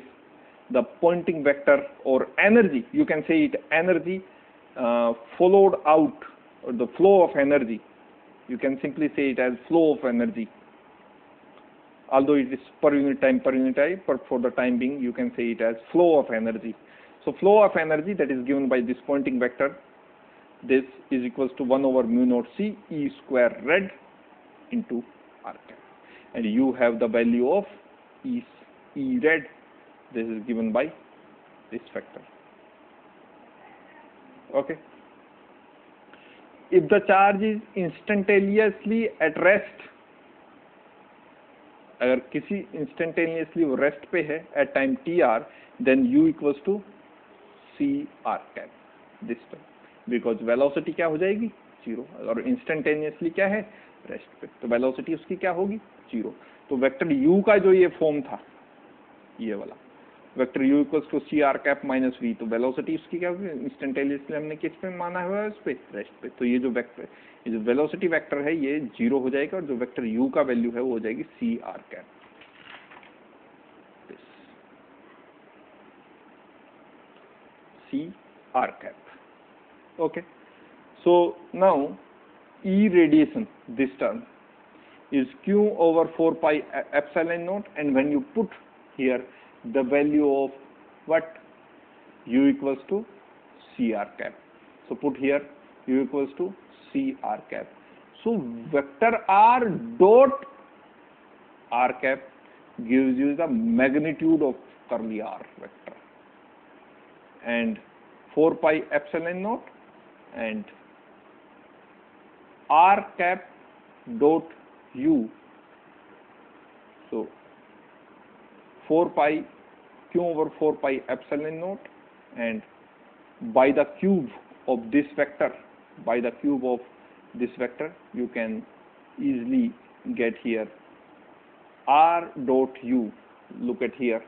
A: the pointing vector or energy, you can say it energy followed out, or the flow of energy, you can simply say it as flow of energy, although it is per unit time, but for the time being you can say it as flow of energy. So flow of energy that is given by this pointing vector, this is equals to 1 over mu naught c e square rad into r cap, and you have the value of e rad, this is given by this factor. Okay. If the charge is instantaneously at rest, अगर किसी instantaneously वो rest पे है at time tr, then u equals to c r cap this term, because velocity क्या हो जाएगी 0, और instantaneously क्या है rest पे, तो velocity उसकी क्या होगी 0. तो वेक्टर u का जो ये फॉर्म था, ये वाला vector u equals to C R cap minus V, तो वेलोसिटी उसकी क्या होगी इंस्टेंटेनियसली हमने किस पे माना हुआ है, उस पे रेस्ट पे. तो ये जो वेक्टर, ये जो वेलोसिटी वेक्टर है ये 0 हो जाएगा, और जो वेक्टर u का वैल्यू है वो हो जाएगी C R cap. C R cap. Okay. So now E radiation, this term is q over 4 pi epsilon naught, and when you put here the value of what, u equals to c r cap. So put here u equals to c r cap. So vector r dot r cap gives you the magnitude of curly r vector, and 4 pi epsilon naught and r cap dot u. So 4 pi q over 4 pi epsilon naught, and by the cube of this vector, by the cube of this vector, you can easily get here r dot u. Look at here.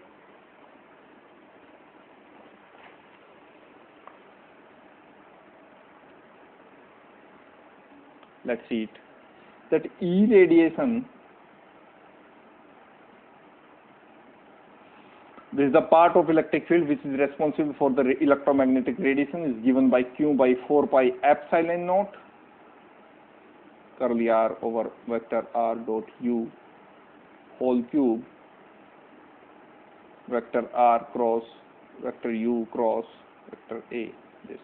A: Let's see it. That E radiation, this is the part of electric field which is responsible for the electromagnetic radiation, is given by q by 4 pi epsilon naught curly r over vector r dot u whole cube vector r cross vector u cross vector a. This.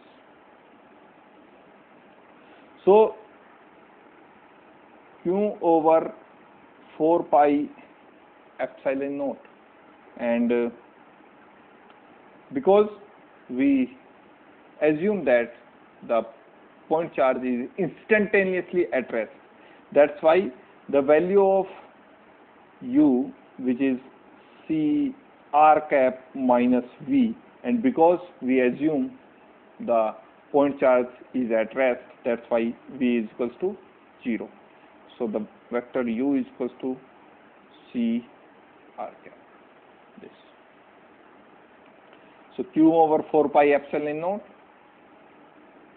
A: So q over 4 pi epsilon naught, and because we assume that the point charge is instantaneously at rest, that's why the value of u, which is c r cap minus v, and because we assume the point charge is at rest, that's why v is equals to 0. So the vector u is equals to c r cap. This. So q over 4 pi epsilon naught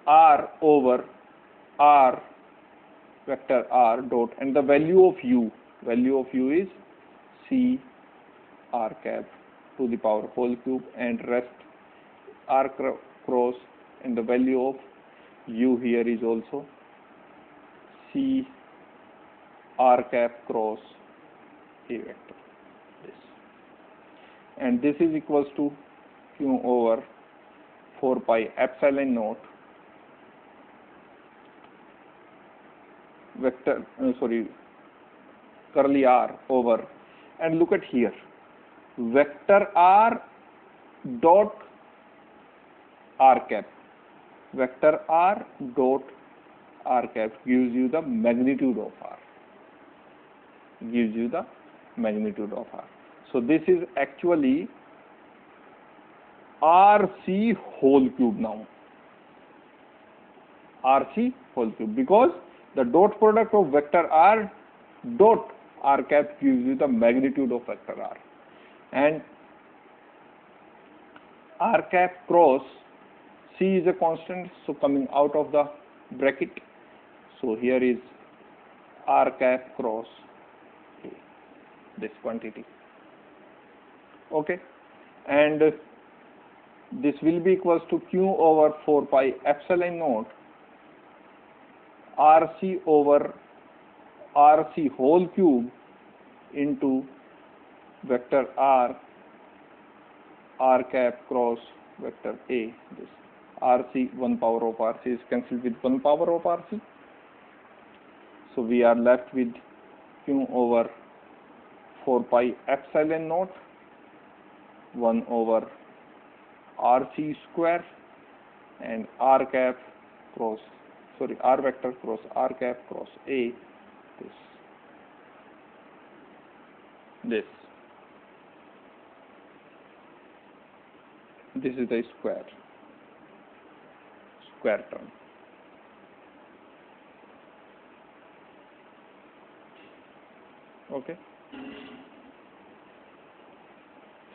A: r over r vector r dot, and the value of u is c r cap to the power whole cube, and rest r cross, and the value of u here is also c r cap cross a vector. This. And this is equals to q over 4 pi epsilon naught vector curly r over, and look at here, vector r dot r cap, vector r dot r cap gives you the magnitude of r, So this is actually RC whole cube now, RC whole cube, because the dot product of vector r dot r cap gives you the magnitude of vector r, and r cap cross c is a constant, so coming out of the bracket, so here is r cap cross a, this quantity. Okay, and this will be equals to q over 4 pi epsilon naught RC over RC whole cube into vector r cap cross vector a. This RC, 1 power of RC is cancelled with 1 power of RC. So we are left with q over 4 pi epsilon naught 1 over RC square and r cap cross, sorry, r vector cross r cap cross A, this is the square term. Okay,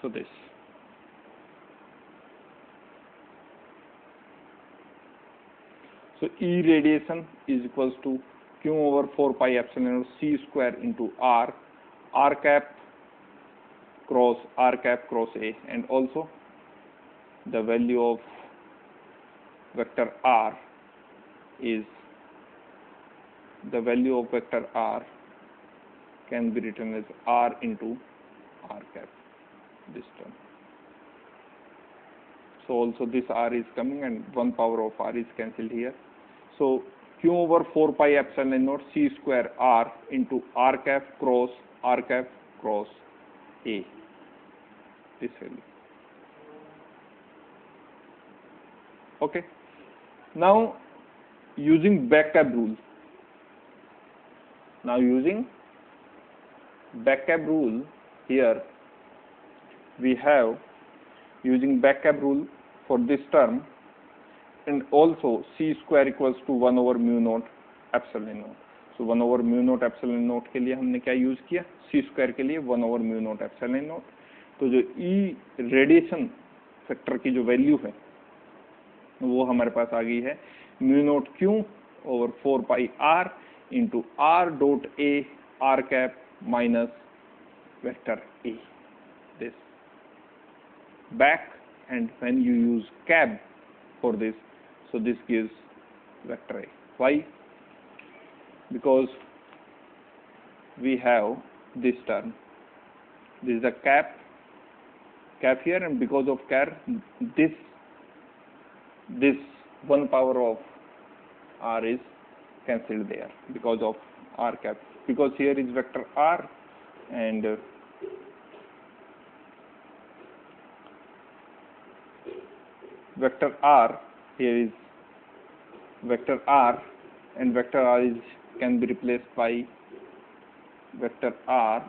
A: so this. So E radiation is equals to Q over 4 pi epsilon naught C square into R cap cross A, and also the value of vector R is, the value of vector R can be written as R into R cap, this term. So also this R is coming and 1 power of R is cancelled here. So Q over 4 pi epsilon naught C square R into R cap cross A, this value. Okay. Now using back-cab rule. Here we have, using back-cab rule for this term, and also C square equals to 1 over mu naught epsilon naught. So 1 over mu naught epsilon naught के लिए हमने क्या use किया, C square के लिए 1 over mu naught epsilon naught. तो जो E radiation factor की जो वैल्यू है वो हमारे पास आ गई है mu naught Q over 4 pi R into R dot A R cap minus vector A, this back, and when you use cab for this, so this gives vector A. Why? Because we have this term, this is a cap here, and because of cap, this 1 power of R is cancelled there because of R cap, because here is vector R, and vector R, here is vector R, and vector R is can be replaced by vector R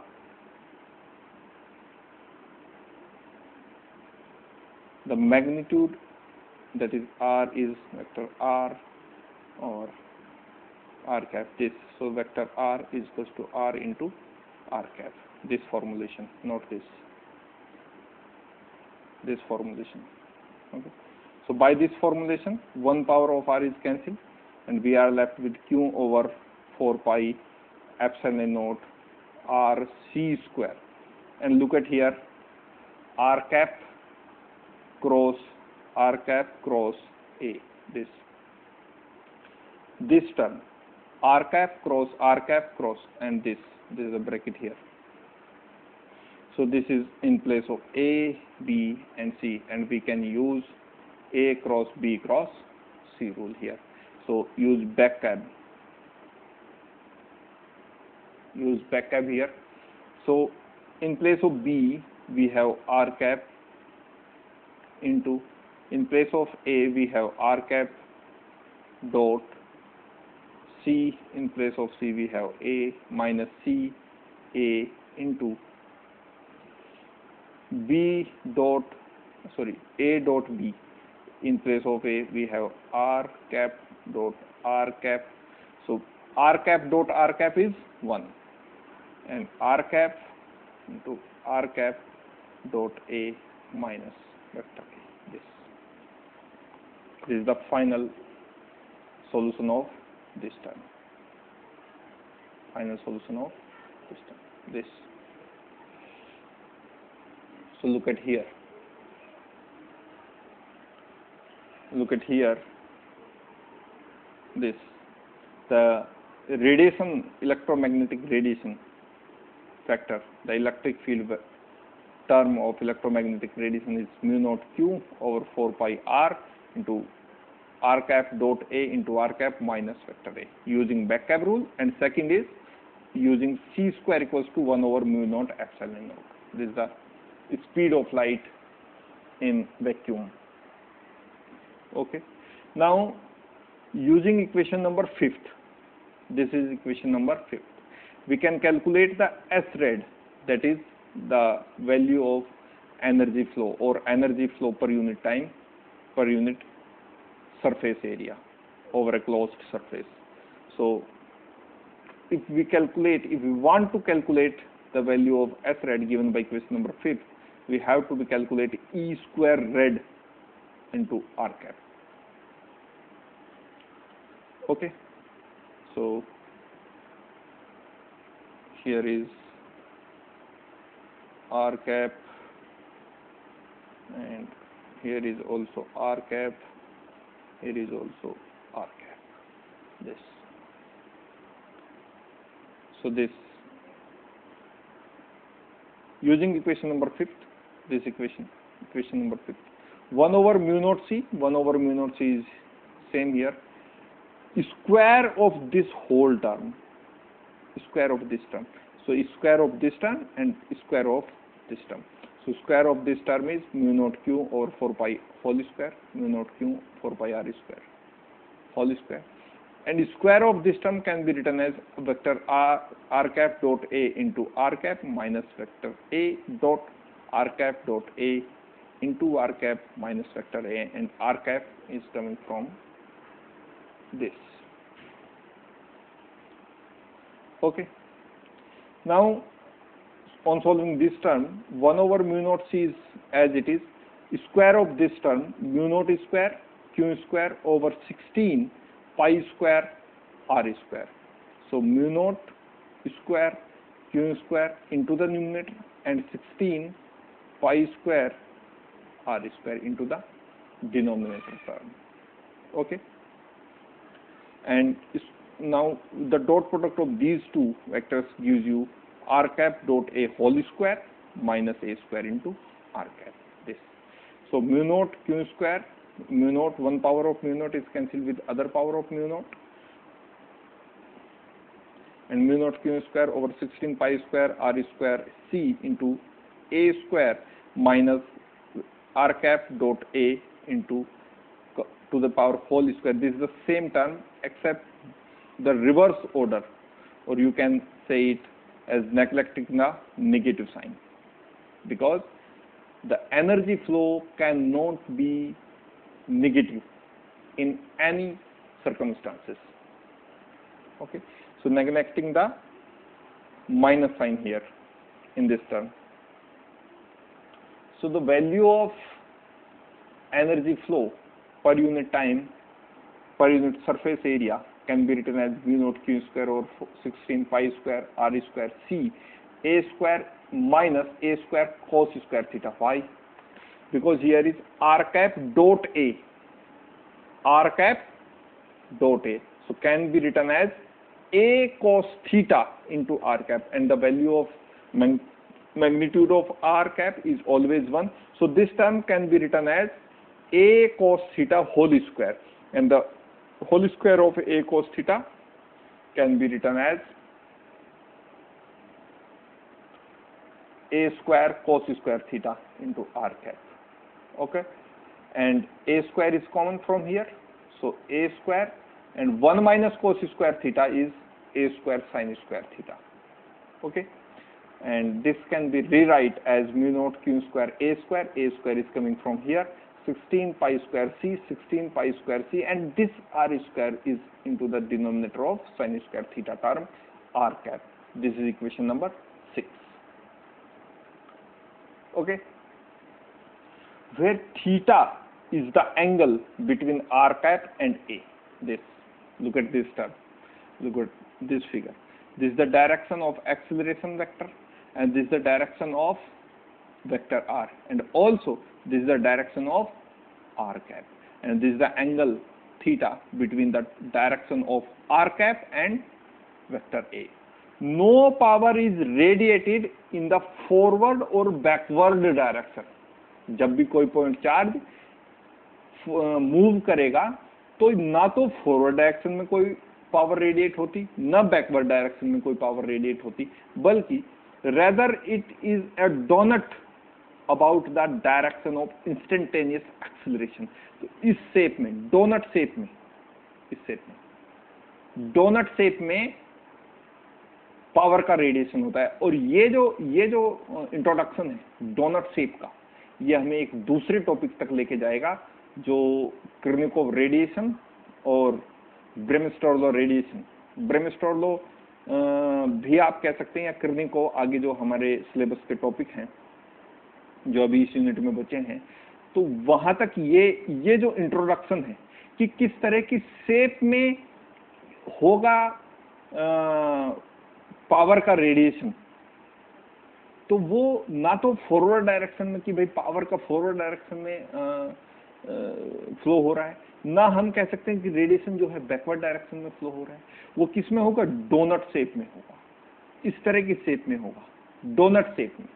A: the magnitude, that is R is vector R or R cap, this. So vector R is equals to R into R cap, this formulation, not this formulation. Okay. So by this formulation, 1 power of R is cancelled, and we are left with Q over 4 pi epsilon naught R C square. And look at here, R cap cross A, this term, R cap cross, and this is a bracket here. So this is in place of A, B, and C, and we can use A cross B cross C rule here. So use back cab here. So in place of B we have R cap into, in place of A we have R cap dot C, in place of C we have A minus C A into A dot B, in place of A we have R cap dot R cap. So R cap dot R cap is 1, and R cap into R cap dot A minus vector A. This is the final solution of this term. This. So look at here. This, the radiation, electromagnetic radiation factor, the electric field term of electromagnetic radiation is mu naught Q over 4 pi R into R cap dot A into R cap minus vector A, using back cap rule, and second is using C square equals to 1 over mu naught epsilon naught. This is the speed of light in vacuum. Okay. Now, using equation number 5th, this is equation number 5th, we can calculate the SRAD, that is the value of energy flow or energy flow per unit time per unit surface area over a closed surface. So if we want to calculate the value of SRAD given by equation number 5th, we have to calculate E square rad into R cap. Okay, so here is R cap, and here is also R cap, here is also R cap, this. So this, using equation number 5th, this equation number 5th, 1 over mu naught C is same here, square of this whole term, square of this term. So square of this term and square of this term. So square of this term is mu naught Q over 4 pi whole square, mu naught Q 4 pi R square whole square. And square of this term can be written as vector R cap dot A into R cap minus vector A dot R cap dot A into R cap minus vector A, and R cap is coming from this. Okay. Now, on solving this term, 1 over mu naught C is as it is, square of this term, mu naught square Q square over 16 pi square R square. So mu naught square Q square into the numerator and 16 pi square R square into the denominator term. Okay. And now the dot product of these two vectors gives you R cap dot A whole square minus A square into R cap, this. So mu naught Q square, mu naught, 1 power of mu naught is cancelled with other power of mu naught, and mu naught Q square over 16 pi square R square C into A square minus R cap dot A into to the power whole square. This is the same term except the reverse order, or you can say it as neglecting the negative sign, because the energy flow cannot be negative in any circumstances. Okay, so neglecting the minus sign here in this term. So the value of energy flow per unit time per unit surface area can be written as mu naught Q square over 16 pi square R square C A square minus A square cos square theta phi, because here is R cap dot A, R cap dot A, so can be written as A cos theta into R cap, and the value of magnitude of R cap is always 1, so this term can be written as A cos theta whole square, and the whole square of A cos theta can be written as A square cos square theta into R cap. Okay, and A square is common from here, so A square, and 1 minus cos square theta is A square sin square theta. Okay, and this can be rewrite as mu naught Q square A square is coming from here, 16 pi square C, 16 pi square C, and this R square is into the denominator of sin square theta term R cap. This is equation number 6. Okay, where theta is the angle between R cap and A. This, look at this term, look at this figure. This is the direction of acceleration vector, and this is the direction of vector R, and also this is the direction of R cap, and this is the angle theta between the direction of R cap and vector A. No power is radiated in the forward or backward direction. जब भी कोई point charge move करेगा तो ना तो forward direction में कोई power radiate होती, ना बैकवर्ड डायरेक्शन में कोई पावर रेडिएट होती, बल्कि rather it is a donut about the direction of instantaneous acceleration. तो इस शेप में, डोनट शेप में, इस शेप में, डोनट शेप में पावर का रेडिएशन होता है। और ये जो इंट्रोडक्शन है डोनट शेप का, ये हमें एक दूसरे टॉपिक तक लेके जाएगा, जो किर्निकोव रेडिएशन और ब्रेमस्टोर रेडिएशन। ब्रेमस्टोर भी आप कह सकते हैं, या किर्निकोव, आगे जो हमारे सिलेबस के टॉपिक हैं जो अभी इस यूनिट में बचे हैं। तो वहां तक ये जो इंट्रोडक्शन है कि किस तरह की शेप में होगा पावर का रेडिएशन, तो वो ना तो फॉरवर्ड डायरेक्शन में कि भाई पावर का फॉरवर्ड डायरेक्शन में फ्लो हो रहा है, ना हम कह सकते हैं कि रेडिएशन जो है बैकवर्ड डायरेक्शन में फ्लो हो रहा है। वो किस में होगा? डोनट शेप में होगा, इस तरह की शेप में होगा, डोनट शेप में।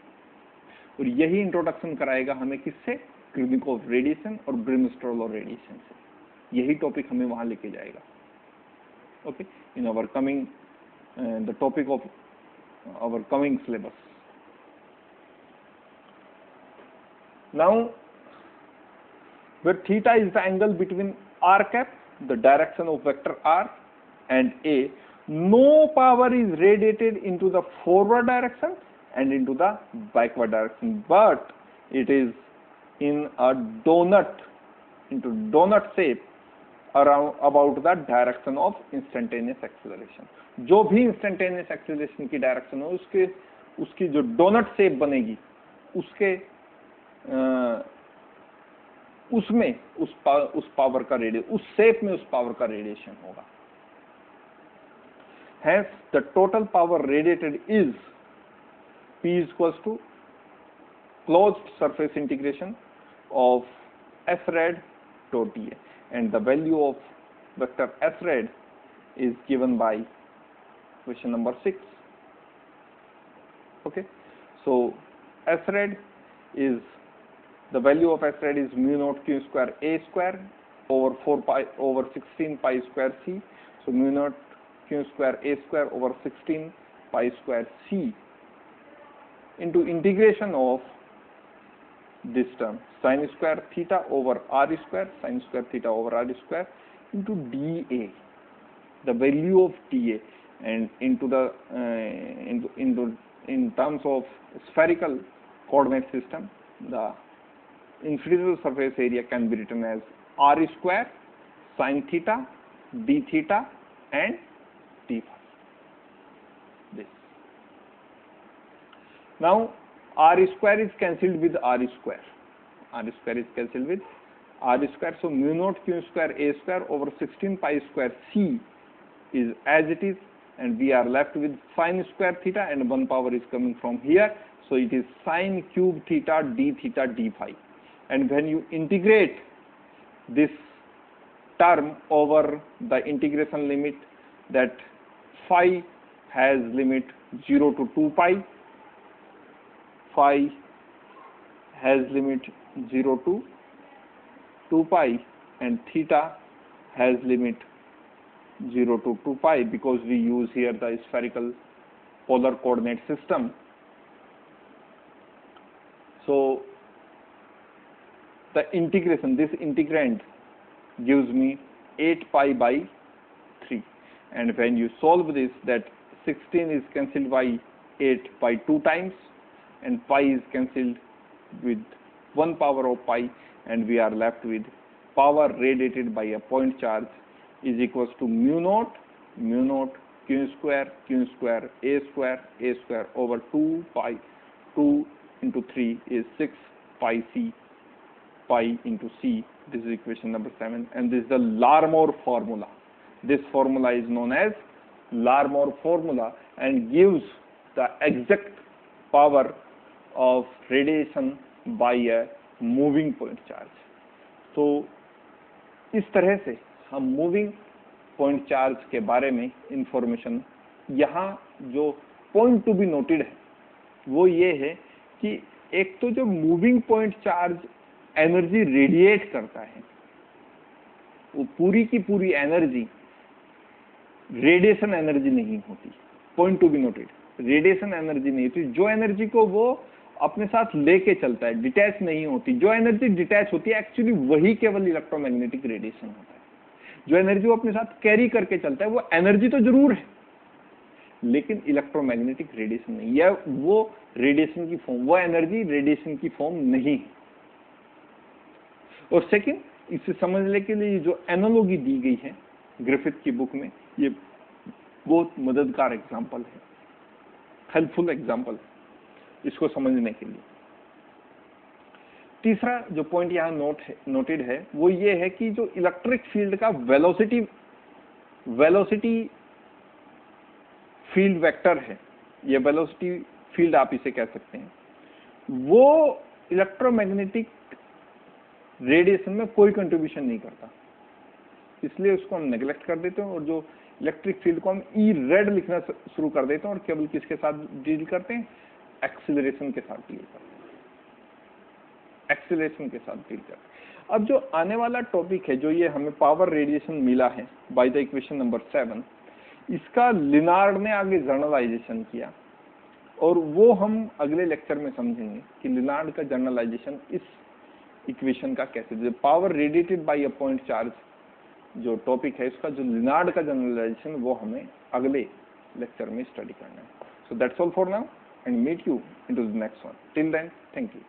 A: और यही इंट्रोडक्शन कराएगा हमें किससे? किर्निकोव रेडिएशन और ब्रेमस्टोर रेडिएशन से। यही टॉपिक हमें वहां लेके जाएगा। Okay, in our coming the topic of our coming syllabus. Now, where theta is the angle between r cap, the direction of vector r, and a, no power is radiated into the forward direction and into the backward direction, but it is in a donut, into donut shape around about the direction of instantaneous acceleration. जो भी instantaneous acceleration की direction हो, उसकी जो donut shape बनेगी, उसमें उस power का रेडिएशन, उस शेप में उस पावर का रेडिएशन होगा। Hence, the total power radiated is P is equals to closed surface integration of S rad dot dA, and the value of vector S rad is given by question number 6. Okay, so S rad is, the value of S rad is mu naught q square a square over 4 pi over 16 pi square c. So mu naught q square a square over 16 pi square c into integration of this term sin square theta over r square, sin square theta over r square into dA, the value of dA, and into the in terms of spherical coordinate system, the inflatable surface area can be written as r square sin theta d theta and d phi. This. Now r square is cancelled with r square. R square is cancelled with r square. So mu naught q square a square over 16 pi square c is as it is, and we are left with sin square theta, and 1 power is coming from here. So it is sin cube theta d theta d phi. And when you integrate this term over the integration limit, that phi has limit 0 to 2 pi, phi has limit 0 to 2 pi, and theta has limit 0 to 2 pi, because we use here the spherical polar coordinate system. So the integration, this integrand gives me 8 pi by 3, and when you solve this, that 16 is cancelled by 8 by 2 times, and pi is cancelled with 1 power of pi, and we are left with power radiated by a point charge is equals to mu naught q square a square over 2 pi, 2 into 3 is 6 pi c, pi into c. This is equation number 7, and this is the Larmor formula. This formula is known as Larmor formula and gives the exact power of radiation by a moving point charge. तो इस तरह से हम moving point charge के बारे में information, यहाँ जो पॉइंट टू बी नोटेड है वो ये है कि एक तो जो moving point charge energy radiate करता है, वो पूरी की पूरी एनर्जी रेडिएशन एनर्जी नहीं होती। Point to be noted, radiation energy नहीं होती। जो एनर्जी को वो अपने साथ लेके चलता है, डिटैच नहीं होती। जो एनर्जी डिटैच होती है एक्चुअली वही केवल इलेक्ट्रोमैग्नेटिक रेडिएशन होता है। जो एनर्जी वो अपने साथ कैरी करके चलता है वो एनर्जी तो जरूर है लेकिन इलेक्ट्रोमैग्नेटिक रेडिएशन नहीं, या वो रेडिएशन की फॉर्म, वो एनर्जी रेडिएशन की फॉर्म नहीं। और सेकंड, इसे समझने के लिए जो एनालॉजी दी गई है ग्रिफिथ की बुक में, ये बहुत मददगार एग्जांपल है, हेल्पफुल एग्जांपल है इसको समझने के लिए। तीसरा जो पॉइंट यहाँ नोटेड है वो ये है कि जो इलेक्ट्रिक फील्ड का वेलोसिटी फील्ड वेक्टर है, या वेलोसिटी फील्ड आप इसे कह सकते हैं, वो इलेक्ट्रोमैग्नेटिक रेडिएशन में कोई कंट्रीब्यूशन नहीं करता, इसलिए उसको हम नेग्लेक्ट कर देते हैं। और जो इलेक्ट्रिक फील्ड को हम ई रेड लिखना शुरू कर देते हैं और केवल किसके साथ डील करते हैं, एक्सीलरेशन के साथ डील करते हैं, एक्सीलरेशन के साथ डील करते हैं। अब जो आने वाला टॉपिक है, जो ये हमें पावर रेडिएशन मिला है बाय द इक्वेशन नंबर 7, इसका लिनार्ड ने आगे जर्नलाइजेशन किया और वो हम अगले लेक्चर में समझेंगे कि लिनार्ड का जर्नलाइजेशन इस इक्वेशन का कैसे, power radiated by a point charge जो टॉपिक है इसका जो लिनार्ड का जनरलाइजेशन वो हमें अगले लेक्चर में स्टडी करना है। So that's all for now and meet you into the next one. Till then, thank you.